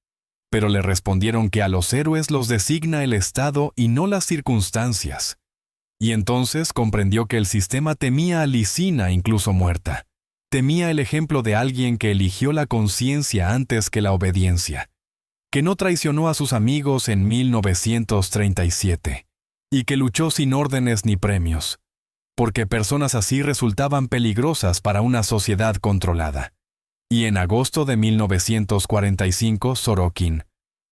pero le respondieron que a los héroes los designa el Estado y no las circunstancias. Y entonces comprendió que el sistema temía a Lisina incluso muerta. Temía el ejemplo de alguien que eligió la conciencia antes que la obediencia, que no traicionó a sus amigos en 1937, y que luchó sin órdenes ni premios, porque personas así resultaban peligrosas para una sociedad controlada. Y en agosto de 1945, Sorokin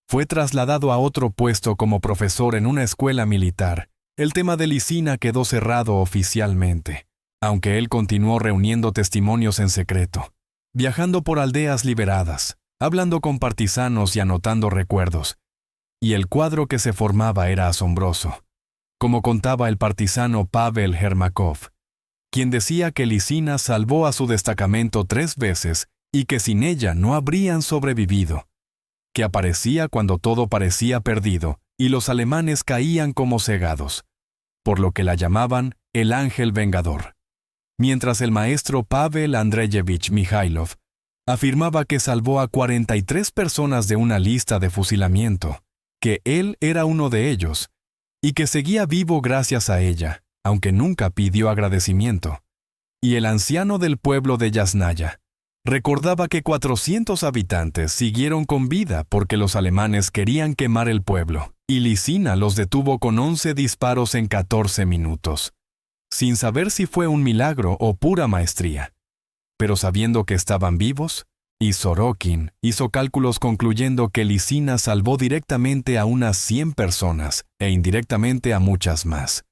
fue trasladado a otro puesto como profesor en una escuela militar. El tema de Lisina quedó cerrado oficialmente, aunque él continuó reuniendo testimonios en secreto, viajando por aldeas liberadas, hablando con partisanos y anotando recuerdos. Y el cuadro que se formaba era asombroso, como contaba el partisano Pavel Hermakov, quien decía que Lisina salvó a su destacamento 3 veces y que sin ella no habrían sobrevivido, que aparecía cuando todo parecía perdido y los alemanes caían como cegados, por lo que la llamaban el ángel vengador, mientras el maestro Pavel Andreyevich Mijailov afirmaba que salvó a 43 personas de una lista de fusilamiento, que él era uno de ellos, y que seguía vivo gracias a ella, aunque nunca pidió agradecimiento. Y el anciano del pueblo de Yasnaya recordaba que 400 habitantes siguieron con vida porque los alemanes querían quemar el pueblo, y Lisina los detuvo con 11 disparos en 14 minutos, sin saber si fue un milagro o pura maestría. Pero sabiendo que estaban vivos, y Sorokin hizo cálculos concluyendo que Lisina salvó directamente a unas 100 personas e indirectamente a muchas más,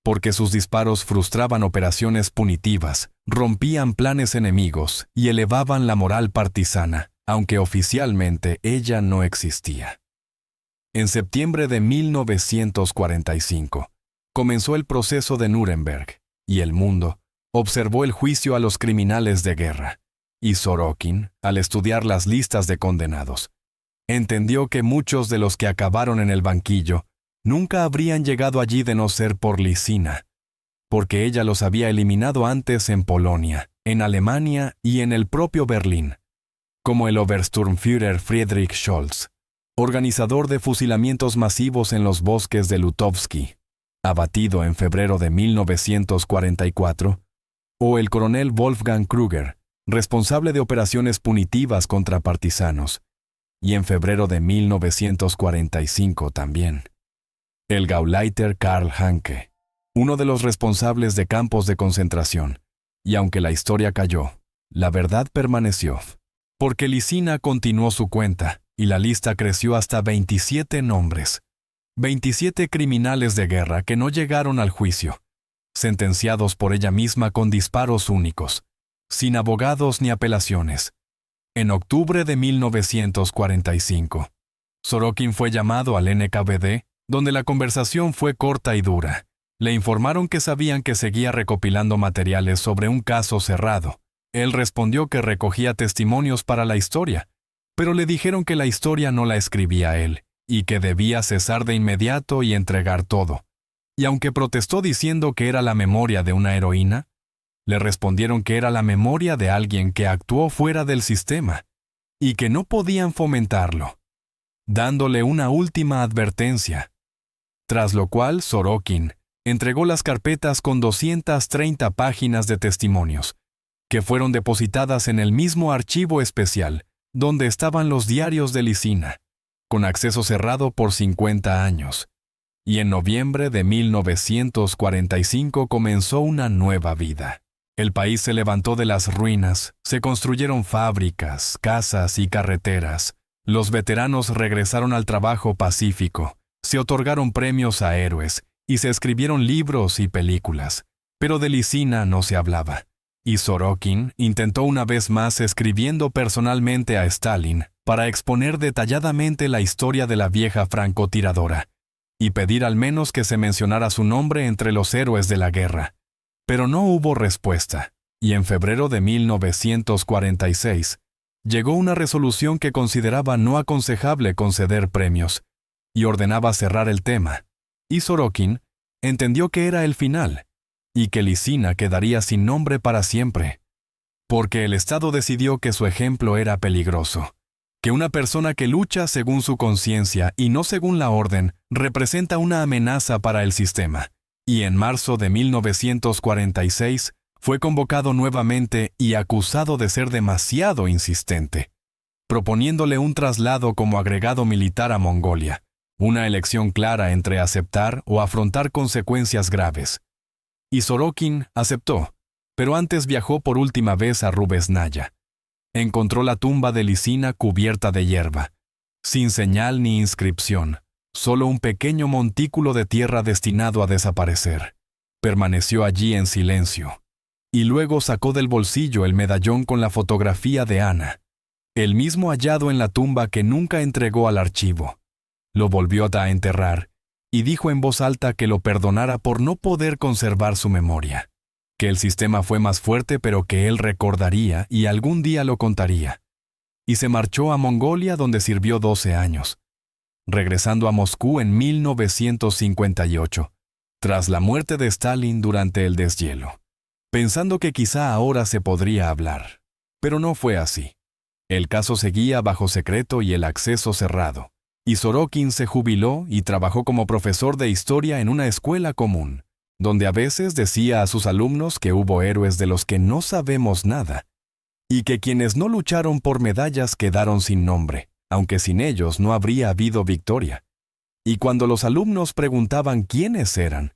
porque sus disparos frustraban operaciones punitivas, rompían planes enemigos y elevaban la moral partisana, aunque oficialmente ella no existía. En septiembre de 1945, comenzó el proceso de Nuremberg, y el mundo observó el juicio a los criminales de guerra, y Sorokin, al estudiar las listas de condenados, entendió que muchos de los que acabaron en el banquillo nunca habrían llegado allí de no ser por Lisina, porque ella los había eliminado antes en Polonia, en Alemania y en el propio Berlín, como el Obersturmführer Friedrich Scholz, organizador de fusilamientos masivos en los bosques de Lutovsky, abatido en febrero de 1944, o el coronel Wolfgang Krüger, responsable de operaciones punitivas contra partisanos, y en febrero de 1945 también. El Gauleiter Karl Hanke, uno de los responsables de campos de concentración, y aunque la historia cayó, la verdad permaneció, porque Lisina continuó su cuenta, y la lista creció hasta 27 nombres, 27 criminales de guerra que no llegaron al juicio, sentenciados por ella misma con disparos únicos, sin abogados ni apelaciones. En octubre de 1945, Sorokin fue llamado al NKVD, donde la conversación fue corta y dura. Le informaron que sabían que seguía recopilando materiales sobre un caso cerrado. Él respondió que recogía testimonios para la historia, pero le dijeron que la historia no la escribía él, y que debía cesar de inmediato y entregar todo. Y aunque protestó diciendo que era la memoria de una heroína, le respondieron que era la memoria de alguien que actuó fuera del sistema, y que no podían fomentarlo, dándole una última advertencia. Tras lo cual, Sorokin entregó las carpetas con 230 páginas de testimonios, que fueron depositadas en el mismo archivo especial, donde estaban los diarios de Lisina, con acceso cerrado por 50 años. Y en noviembre de 1945 comenzó una nueva vida. El país se levantó de las ruinas, se construyeron fábricas, casas y carreteras. Los veteranos regresaron al trabajo pacífico, se otorgaron premios a héroes y se escribieron libros y películas, pero de Lisina no se hablaba. Y Sorokin intentó una vez más escribiendo personalmente a Stalin para exponer detalladamente la historia de la vieja francotiradora y pedir al menos que se mencionara su nombre entre los héroes de la guerra. Pero no hubo respuesta, y en febrero de 1946 llegó una resolución que consideraba no aconsejable conceder premios y ordenaba cerrar el tema, y Sorokin entendió que era el final, y que Lisina quedaría sin nombre para siempre, porque el Estado decidió que su ejemplo era peligroso, que una persona que lucha según su conciencia y no según la orden representa una amenaza para el sistema, y en marzo de 1946 fue convocado nuevamente y acusado de ser demasiado insistente, proponiéndole un traslado como agregado militar a Mongolia, una elección clara entre aceptar o afrontar consecuencias graves. Y Sorokin aceptó, pero antes viajó por última vez a Rubesnaya. Encontró la tumba de Lisina cubierta de hierba, sin señal ni inscripción, solo un pequeño montículo de tierra destinado a desaparecer. Permaneció allí en silencio, y luego sacó del bolsillo el medallón con la fotografía de Ana, el mismo hallado en la tumba que nunca entregó al archivo. Lo volvió a enterrar, y dijo en voz alta que lo perdonara por no poder conservar su memoria, que el sistema fue más fuerte pero que él recordaría y algún día lo contaría. Y se marchó a Mongolia donde sirvió 12 años, regresando a Moscú en 1958, tras la muerte de Stalin durante el deshielo, pensando que quizá ahora se podría hablar. Pero no fue así. El caso seguía bajo secreto y el acceso cerrado. Y Sorokin se jubiló y trabajó como profesor de historia en una escuela común, donde a veces decía a sus alumnos que hubo héroes de los que no sabemos nada, y que quienes no lucharon por medallas quedaron sin nombre, aunque sin ellos no habría habido victoria. Y cuando los alumnos preguntaban quiénes eran,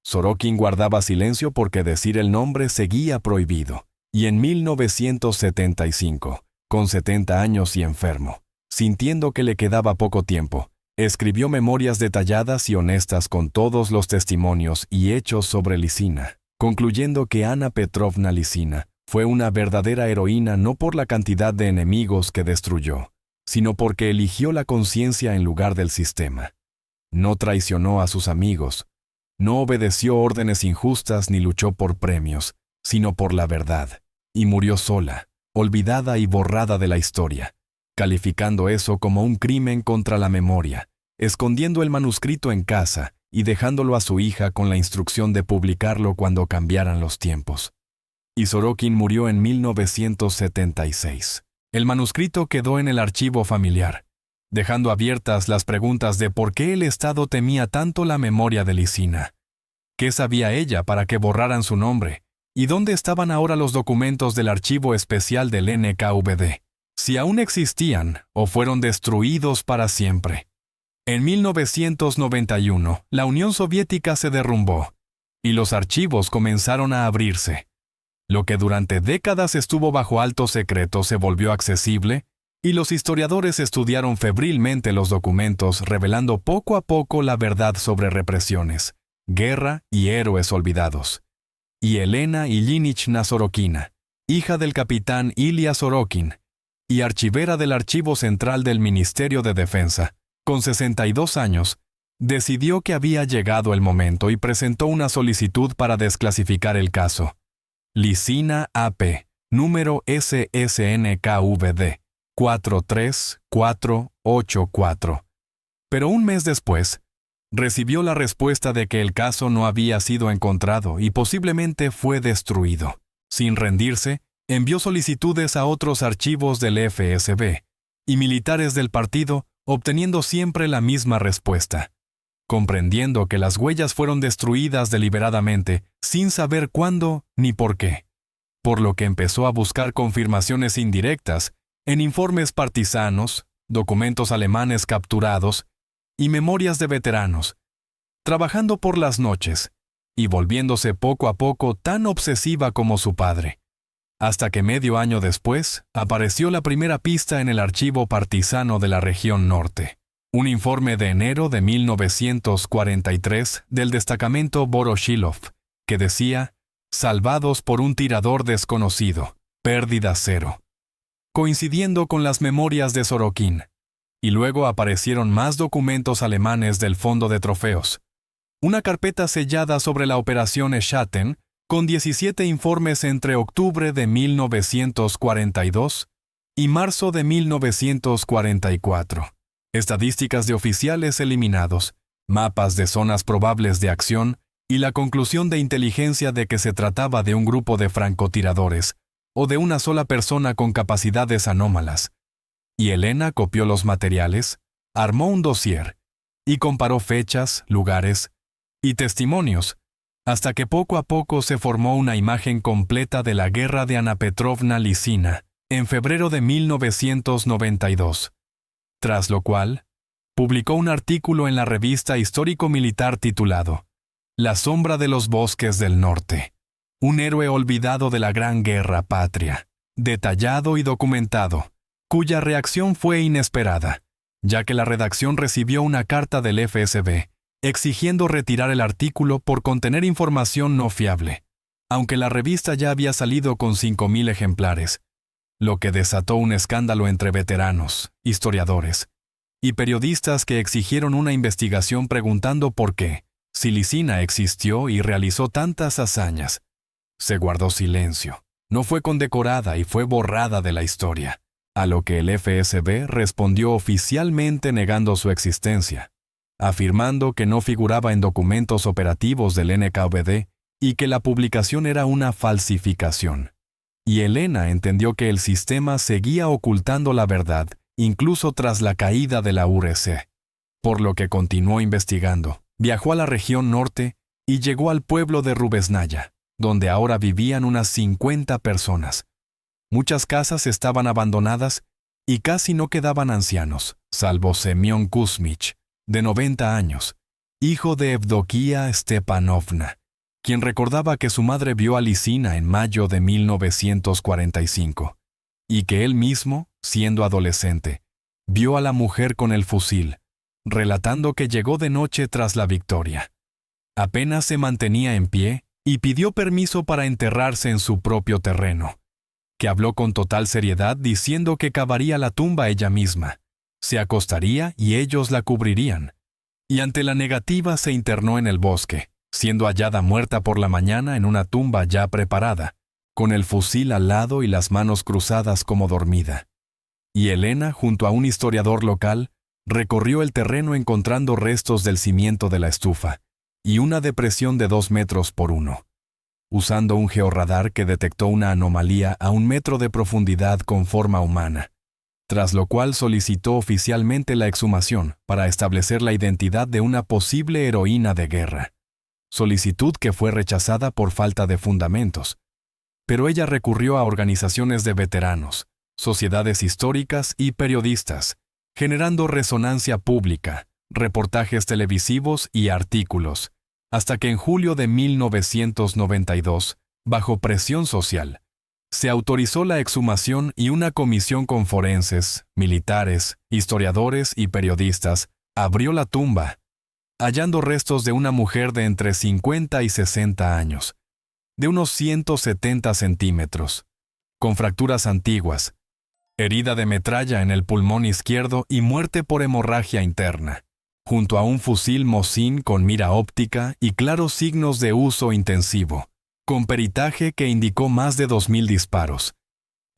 Sorokin guardaba silencio porque decir el nombre seguía prohibido, y en 1975, con 70 años y enfermo, sintiendo que le quedaba poco tiempo, escribió memorias detalladas y honestas con todos los testimonios y hechos sobre Lisina, concluyendo que Ana Petrovna Lisina fue una verdadera heroína no por la cantidad de enemigos que destruyó, sino porque eligió la conciencia en lugar del sistema. No traicionó a sus amigos, no obedeció órdenes injustas ni luchó por premios, sino por la verdad, y murió sola, olvidada y borrada de la historia, calificando eso como un crimen contra la memoria, escondiendo el manuscrito en casa y dejándolo a su hija con la instrucción de publicarlo cuando cambiaran los tiempos. Y Sorokin murió en 1976. El manuscrito quedó en el archivo familiar, dejando abiertas las preguntas de por qué el Estado temía tanto la memoria de Lisina. ¿Qué sabía ella para que borraran su nombre? ¿Y dónde estaban ahora los documentos del archivo especial del NKVD? Si aún existían o fueron destruidos para siempre. En 1991, la Unión Soviética se derrumbó y los archivos comenzaron a abrirse. Lo que durante décadas estuvo bajo alto secreto se volvió accesible y los historiadores estudiaron febrilmente los documentos, revelando poco a poco la verdad sobre represiones, guerra y héroes olvidados. Y Elena Ilyinichna Sorokina, hija del capitán Ilya Sorokin y archivera del Archivo Central del Ministerio de Defensa, con 62 años, decidió que había llegado el momento y presentó una solicitud para desclasificar el caso. Lisina AP, número SSNKVD 43484. Pero un mes después, recibió la respuesta de que el caso no había sido encontrado y posiblemente fue destruido. Sin rendirse, envió solicitudes a otros archivos del FSB y militares del partido, obteniendo siempre la misma respuesta. Comprendiendo que las huellas fueron destruidas deliberadamente, sin saber cuándo ni por qué. Por lo que empezó a buscar confirmaciones indirectas en informes partisanos, documentos alemanes capturados y memorias de veteranos, trabajando por las noches y volviéndose poco a poco tan obsesiva como su padre. Hasta que medio año después, apareció la primera pista en el archivo partisano de la región norte. Un informe de enero de 1943 del destacamento Voroshilov, que decía, salvados por un tirador desconocido, pérdida cero. Coincidiendo con las memorias de Sorokin. Y luego aparecieron más documentos alemanes del fondo de trofeos. Una carpeta sellada sobre la operación Eschatten, con 17 informes entre octubre de 1942 y marzo de 1944. Estadísticas de oficiales eliminados, mapas de zonas probables de acción y la conclusión de inteligencia de que se trataba de un grupo de francotiradores o de una sola persona con capacidades anómalas. Y Elena copió los materiales, armó un dossier y comparó fechas, lugares y testimonios, hasta que poco a poco se formó una imagen completa de la guerra de Ana Petrovna Lisina en febrero de 1992. Tras lo cual, publicó un artículo en la revista histórico-militar titulado La sombra de los bosques del norte, un héroe olvidado de la Gran Guerra Patria, detallado y documentado, cuya reacción fue inesperada, ya que la redacción recibió una carta del FSB exigiendo retirar el artículo por contener información no fiable, aunque la revista ya había salido con 5,000 ejemplares, lo que desató un escándalo entre veteranos, historiadores y periodistas que exigieron una investigación preguntando por qué, si Lisina existió y realizó tantas hazañas. Se guardó silencio, no fue condecorada y fue borrada de la historia, a lo que el FSB respondió oficialmente negando su existencia, afirmando que no figuraba en documentos operativos del NKVD y que la publicación era una falsificación. Y Elena entendió que el sistema seguía ocultando la verdad, incluso tras la caída de la URSS. Por lo que continuó investigando, viajó a la región norte y llegó al pueblo de Rubesnaya, donde ahora vivían unas 50 personas. Muchas casas estaban abandonadas y casi no quedaban ancianos, salvo Semyon Kuzmich, de 90 años, hijo de Evdokia Stepanovna, quien recordaba que su madre vio a Lisina en mayo de 1945, y que él mismo, siendo adolescente, vio a la mujer con el fusil, relatando que llegó de noche tras la victoria. Apenas se mantenía en pie y pidió permiso para enterrarse en su propio terreno, que habló con total seriedad diciendo que cavaría la tumba ella misma, se acostaría y ellos la cubrirían, y ante la negativa se internó en el bosque, siendo hallada muerta por la mañana en una tumba ya preparada, con el fusil al lado y las manos cruzadas como dormida. Y Elena, junto a un historiador local, recorrió el terreno encontrando restos del cimiento de la estufa y una depresión de 2 metros por 1. Usando un georradar que detectó una anomalía a 1 metro de profundidad con forma humana, tras lo cual solicitó oficialmente la exhumación para establecer la identidad de una posible heroína de guerra, solicitud que fue rechazada por falta de fundamentos. Pero ella recurrió a organizaciones de veteranos, sociedades históricas y periodistas, generando resonancia pública, reportajes televisivos y artículos, hasta que en julio de 1992, bajo presión social, se autorizó la exhumación y una comisión con forenses, militares, historiadores y periodistas abrió la tumba, hallando restos de una mujer de entre 50 y 60 años, de unos 170 centímetros, con fracturas antiguas, herida de metralla en el pulmón izquierdo y muerte por hemorragia interna, junto a un fusil Mosin con mira óptica y claros signos de uso intensivo, con peritaje que indicó más de 2.000 disparos,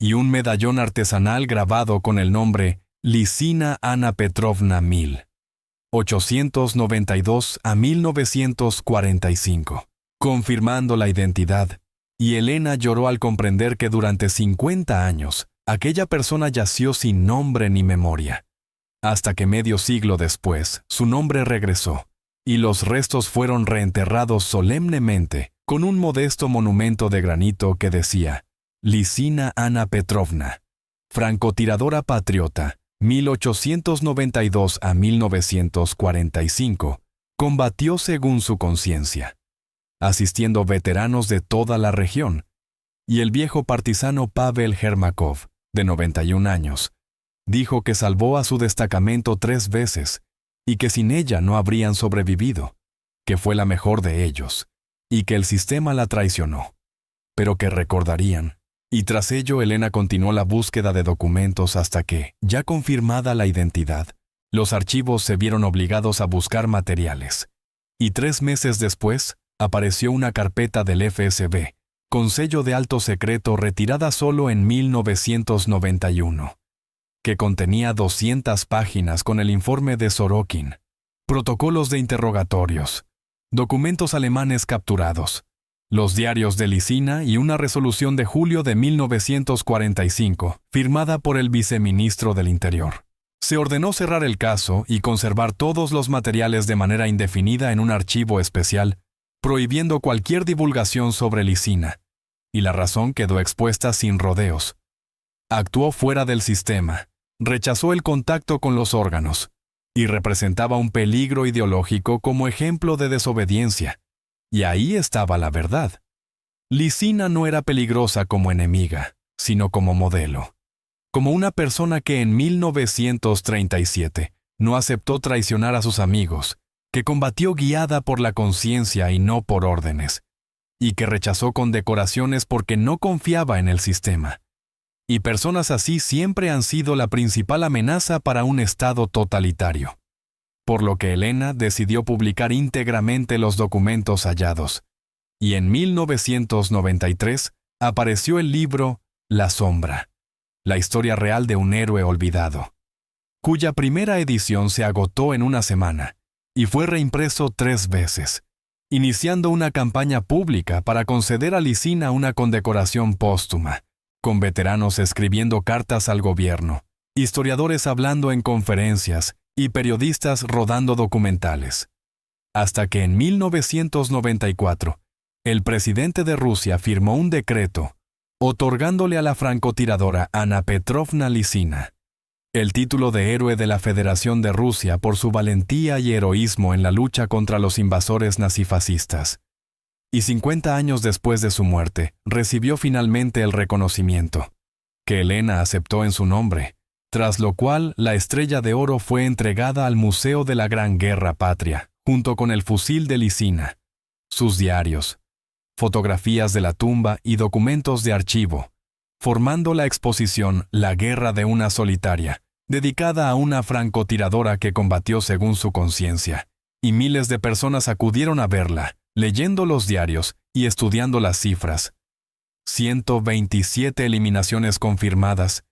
y un medallón artesanal grabado con el nombre Lisina Anna Petrovna 1892 a 1945, confirmando la identidad, y Elena lloró al comprender que durante 50 años aquella persona yació sin nombre ni memoria, hasta que medio siglo después su nombre regresó, y los restos fueron reenterrados solemnemente con un modesto monumento de granito que decía: Lisina Anna Petrovna, francotiradora patriota, 1892 a 1945, combatió según su conciencia, asistiendo veteranos de toda la región, y el viejo partisano Pavel Hermakov, de 91 años, dijo que salvó a su destacamento 3 veces y que sin ella no habrían sobrevivido, que fue la mejor de ellos, y que el sistema la traicionó, pero que recordarían. Y tras ello Elena continuó la búsqueda de documentos hasta que, ya confirmada la identidad, los archivos se vieron obligados a buscar materiales. Y 3 meses después, apareció una carpeta del FSB, con sello de alto secreto retirada solo en 1991, que contenía 200 páginas con el informe de Sorokin, protocolos de interrogatorios, documentos alemanes capturados, los diarios de Lisina y una resolución de julio de 1945, firmada por el viceministro del Interior. Se ordenó cerrar el caso y conservar todos los materiales de manera indefinida en un archivo especial, prohibiendo cualquier divulgación sobre Lisina, y la razón quedó expuesta sin rodeos. Actuó fuera del sistema, rechazó el contacto con los órganos, y representaba un peligro ideológico como ejemplo de desobediencia. Y ahí estaba la verdad. Lisina no era peligrosa como enemiga, sino como modelo. Como una persona que en 1937 no aceptó traicionar a sus amigos, que combatió guiada por la conciencia y no por órdenes, y que rechazó condecoraciones porque no confiaba en el sistema. Y personas así siempre han sido la principal amenaza para un Estado totalitario. Por lo que Elena decidió publicar íntegramente los documentos hallados, y en 1993 apareció el libro La Sombra, la historia real de un héroe olvidado, cuya primera edición se agotó en una semana, y fue reimpreso 3 veces, iniciando una campaña pública para conceder a Lisina una condecoración póstuma, con veteranos escribiendo cartas al gobierno, historiadores hablando en conferencias y periodistas rodando documentales. Hasta que en 1994, el presidente de Rusia firmó un decreto otorgándole a la francotiradora Anna Petrovna Lisina el título de héroe de la Federación de Rusia por su valentía y heroísmo en la lucha contra los invasores nazifascistas. Y 50 años después de su muerte, recibió finalmente el reconocimiento, que Elena aceptó en su nombre, tras lo cual la Estrella de Oro fue entregada al Museo de la Gran Guerra Patria, junto con el fusil de Lisina, sus diarios, fotografías de la tumba y documentos de archivo, formando la exposición La Guerra de una Solitaria, dedicada a una francotiradora que combatió según su conciencia, y miles de personas acudieron a verla, leyendo los diarios y estudiando las cifras. 127 eliminaciones confirmadas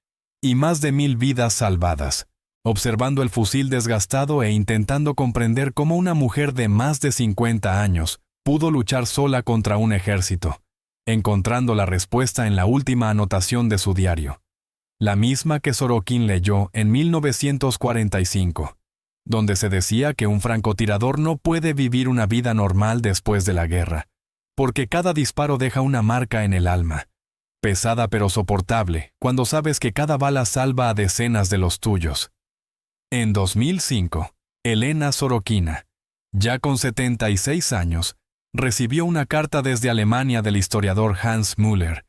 y más de 1000 vidas salvadas, observando el fusil desgastado e intentando comprender cómo una mujer de más de 50 años pudo luchar sola contra un ejército, encontrando la respuesta en la última anotación de su diario, la misma que Sorokin leyó en 1945, donde se decía que un francotirador no puede vivir una vida normal después de la guerra, porque cada disparo deja una marca en el alma, pesada pero soportable, cuando sabes que cada bala salva a decenas de los tuyos. En 2005, Elena Sorokina, ya con 76 años, recibió una carta desde Alemania del historiador Hans Müller,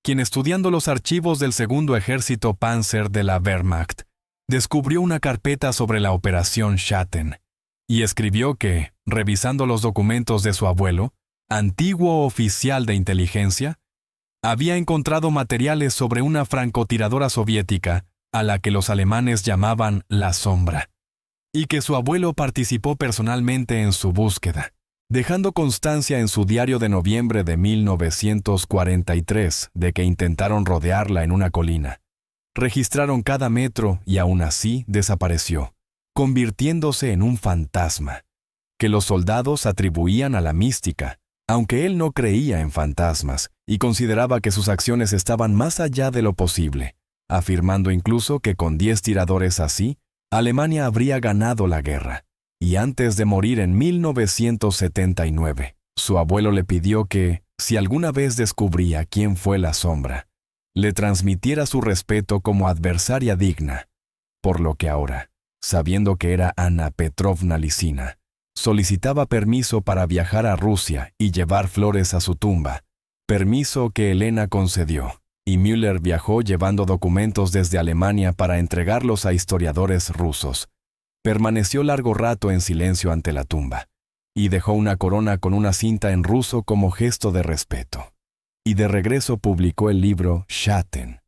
quien estudiando los archivos del segundo ejército Panzer de la Wehrmacht, descubrió una carpeta sobre la Operación Schatten, y escribió que, revisando los documentos de su abuelo, antiguo oficial de inteligencia, había encontrado materiales sobre una francotiradora soviética a la que los alemanes llamaban la Sombra, y que su abuelo participó personalmente en su búsqueda, dejando constancia en su diario de noviembre de 1943 de que intentaron rodearla en una colina. Registraron cada metro y aún así desapareció, convirtiéndose en un fantasma, que los soldados atribuían a la mística, aunque él no creía en fantasmas y consideraba que sus acciones estaban más allá de lo posible, afirmando incluso que con 10 tiradores así, Alemania habría ganado la guerra. Y antes de morir en 1979, su abuelo le pidió que, si alguna vez descubría quién fue la Sombra, le transmitiera su respeto como adversaria digna, por lo que ahora, sabiendo que era Anna Petrovna Lisina, solicitaba permiso para viajar a Rusia y llevar flores a su tumba, permiso que Elena concedió, y Müller viajó llevando documentos desde Alemania para entregarlos a historiadores rusos. Permaneció largo rato en silencio ante la tumba, y dejó una corona con una cinta en ruso como gesto de respeto. Y de regreso publicó el libro Schatten,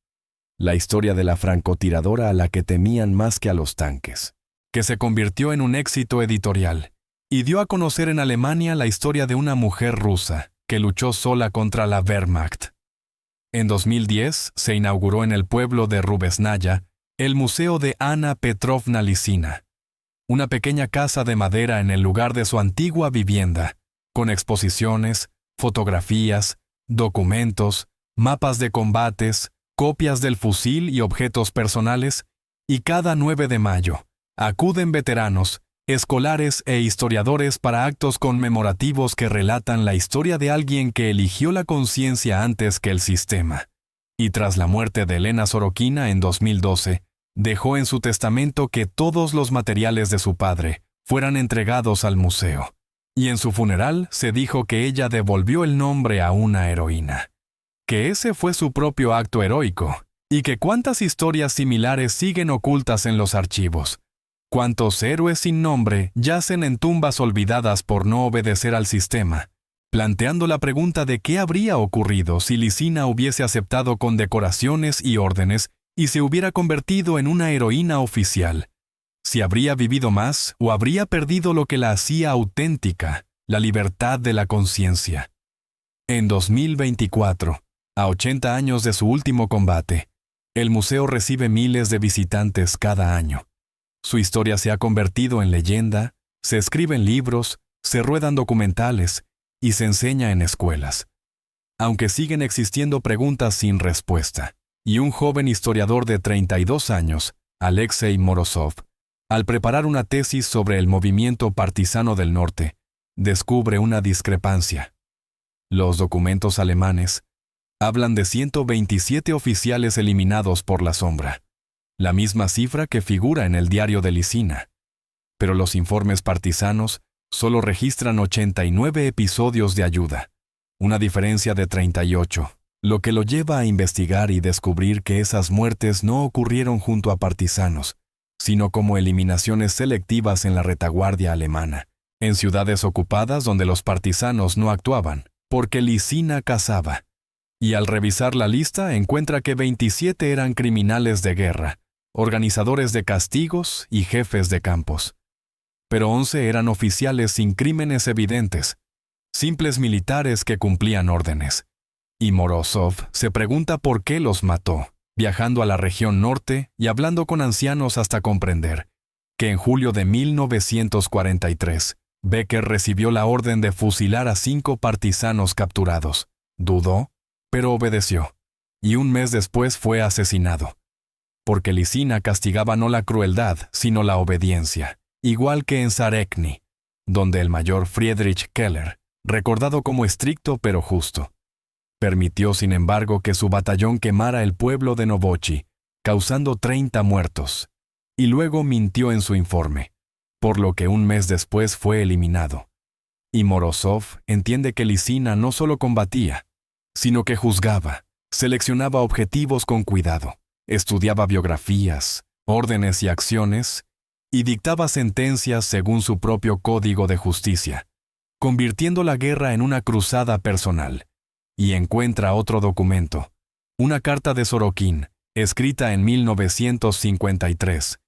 la historia de la francotiradora a la que temían más que a los tanques, que se convirtió en un éxito editorial, y dio a conocer en Alemania la historia de una mujer rusa que luchó sola contra la Wehrmacht. En 2010 se inauguró en el pueblo de Rubesnaya el Museo de Anna Petrovna Lisina, una pequeña casa de madera en el lugar de su antigua vivienda, con exposiciones, fotografías, documentos, mapas de combates, copias del fusil y objetos personales, y cada 9 de mayo acuden veteranos, escolares e historiadores para actos conmemorativos que relatan la historia de alguien que eligió la conciencia antes que el sistema. Y tras la muerte de Elena Sorokina en 2012, dejó en su testamento que todos los materiales de su padre fueran entregados al museo. Y en su funeral se dijo que ella devolvió el nombre a una heroína, que ese fue su propio acto heroico, y que cuántas historias similares siguen ocultas en los archivos. Cuántos héroes sin nombre yacen en tumbas olvidadas por no obedecer al sistema, planteando la pregunta de qué habría ocurrido si Lisina hubiese aceptado condecoraciones y órdenes y se hubiera convertido en una heroína oficial. Si habría vivido más o habría perdido lo que la hacía auténtica, la libertad de la conciencia. En 2024, a 80 años de su último combate, el museo recibe miles de visitantes cada año. Su historia se ha convertido en leyenda, se escriben libros, se ruedan documentales y se enseña en escuelas. Aunque siguen existiendo preguntas sin respuesta, y un joven historiador de 32 años, Alexei Morozov, al preparar una tesis sobre el movimiento partisano del norte, descubre una discrepancia. Los documentos alemanes hablan de 127 oficiales eliminados por la Sombra, la misma cifra que figura en el diario de Lisina. Pero los informes partisanos solo registran 89 episodios de ayuda, una diferencia de 38, lo que lo lleva a investigar y descubrir que esas muertes no ocurrieron junto a partisanos, sino como eliminaciones selectivas en la retaguardia alemana, en ciudades ocupadas donde los partisanos no actuaban, porque Lisina cazaba. Y al revisar la lista encuentra que 27 eran criminales de guerra, organizadores de castigos y jefes de campos. Pero 11 eran oficiales sin crímenes evidentes, simples militares que cumplían órdenes. Y Morozov se pregunta por qué los mató, viajando a la región norte y hablando con ancianos hasta comprender que en julio de 1943, Becker recibió la orden de fusilar a 5 partisanos capturados. Dudó, pero obedeció, y un mes después fue asesinado. Porque Lisina castigaba no la crueldad, sino la obediencia, igual que en Sarechny, donde el mayor Friedrich Keller, recordado como estricto pero justo, permitió sin embargo que su batallón quemara el pueblo de Novochi, causando 30 muertos, y luego mintió en su informe, por lo que un mes después fue eliminado. Y Morozov entiende que Lisina no solo combatía, sino que juzgaba, seleccionaba objetivos con cuidado, estudiaba biografías, órdenes y acciones, y dictaba sentencias según su propio código de justicia, convirtiendo la guerra en una cruzada personal. Y encuentra otro documento, una carta de Sorokin, escrita en 1953,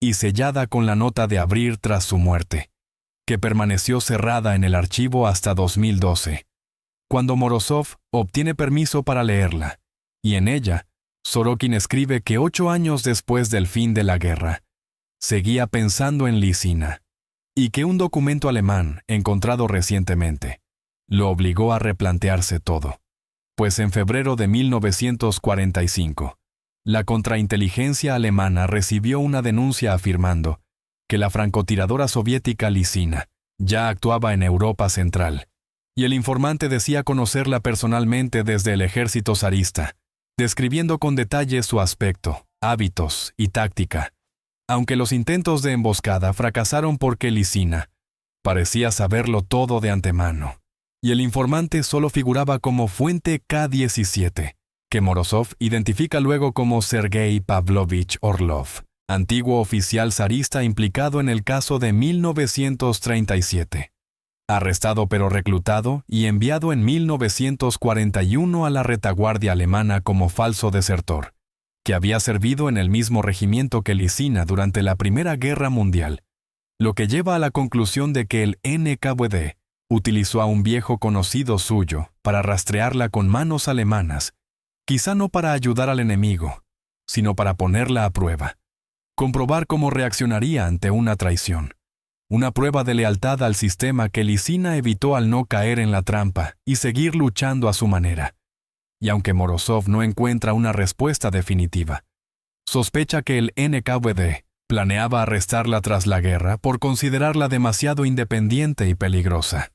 y sellada con la nota de abrir tras su muerte, que permaneció cerrada en el archivo hasta 2012, cuando Morozov obtiene permiso para leerla, y en ella, Sorokin escribe que 8 años después del fin de la guerra, seguía pensando en Lisina, y que un documento alemán, encontrado recientemente, lo obligó a replantearse todo. Pues en febrero de 1945, la contrainteligencia alemana recibió una denuncia afirmando que la francotiradora soviética Lisina ya actuaba en Europa Central, y el informante decía conocerla personalmente desde el ejército zarista, describiendo con detalle su aspecto, hábitos y táctica, aunque los intentos de emboscada fracasaron porque Lisina parecía saberlo todo de antemano, y el informante solo figuraba como fuente K-17, que Morozov identifica luego como Sergei Pavlovich Orlov, antiguo oficial zarista implicado en el caso de 1937. Arrestado pero reclutado y enviado en 1941 a la retaguardia alemana como falso desertor, que había servido en el mismo regimiento que Lisina durante la Primera Guerra Mundial, lo que lleva a la conclusión de que el NKVD utilizó a un viejo conocido suyo para rastrearla con manos alemanas, quizá no para ayudar al enemigo, sino para ponerla a prueba, comprobar cómo reaccionaría ante una traición. Una prueba de lealtad al sistema que Lisina evitó al no caer en la trampa y seguir luchando a su manera. Y aunque Morozov no encuentra una respuesta definitiva, sospecha que el NKVD planeaba arrestarla tras la guerra por considerarla demasiado independiente y peligrosa.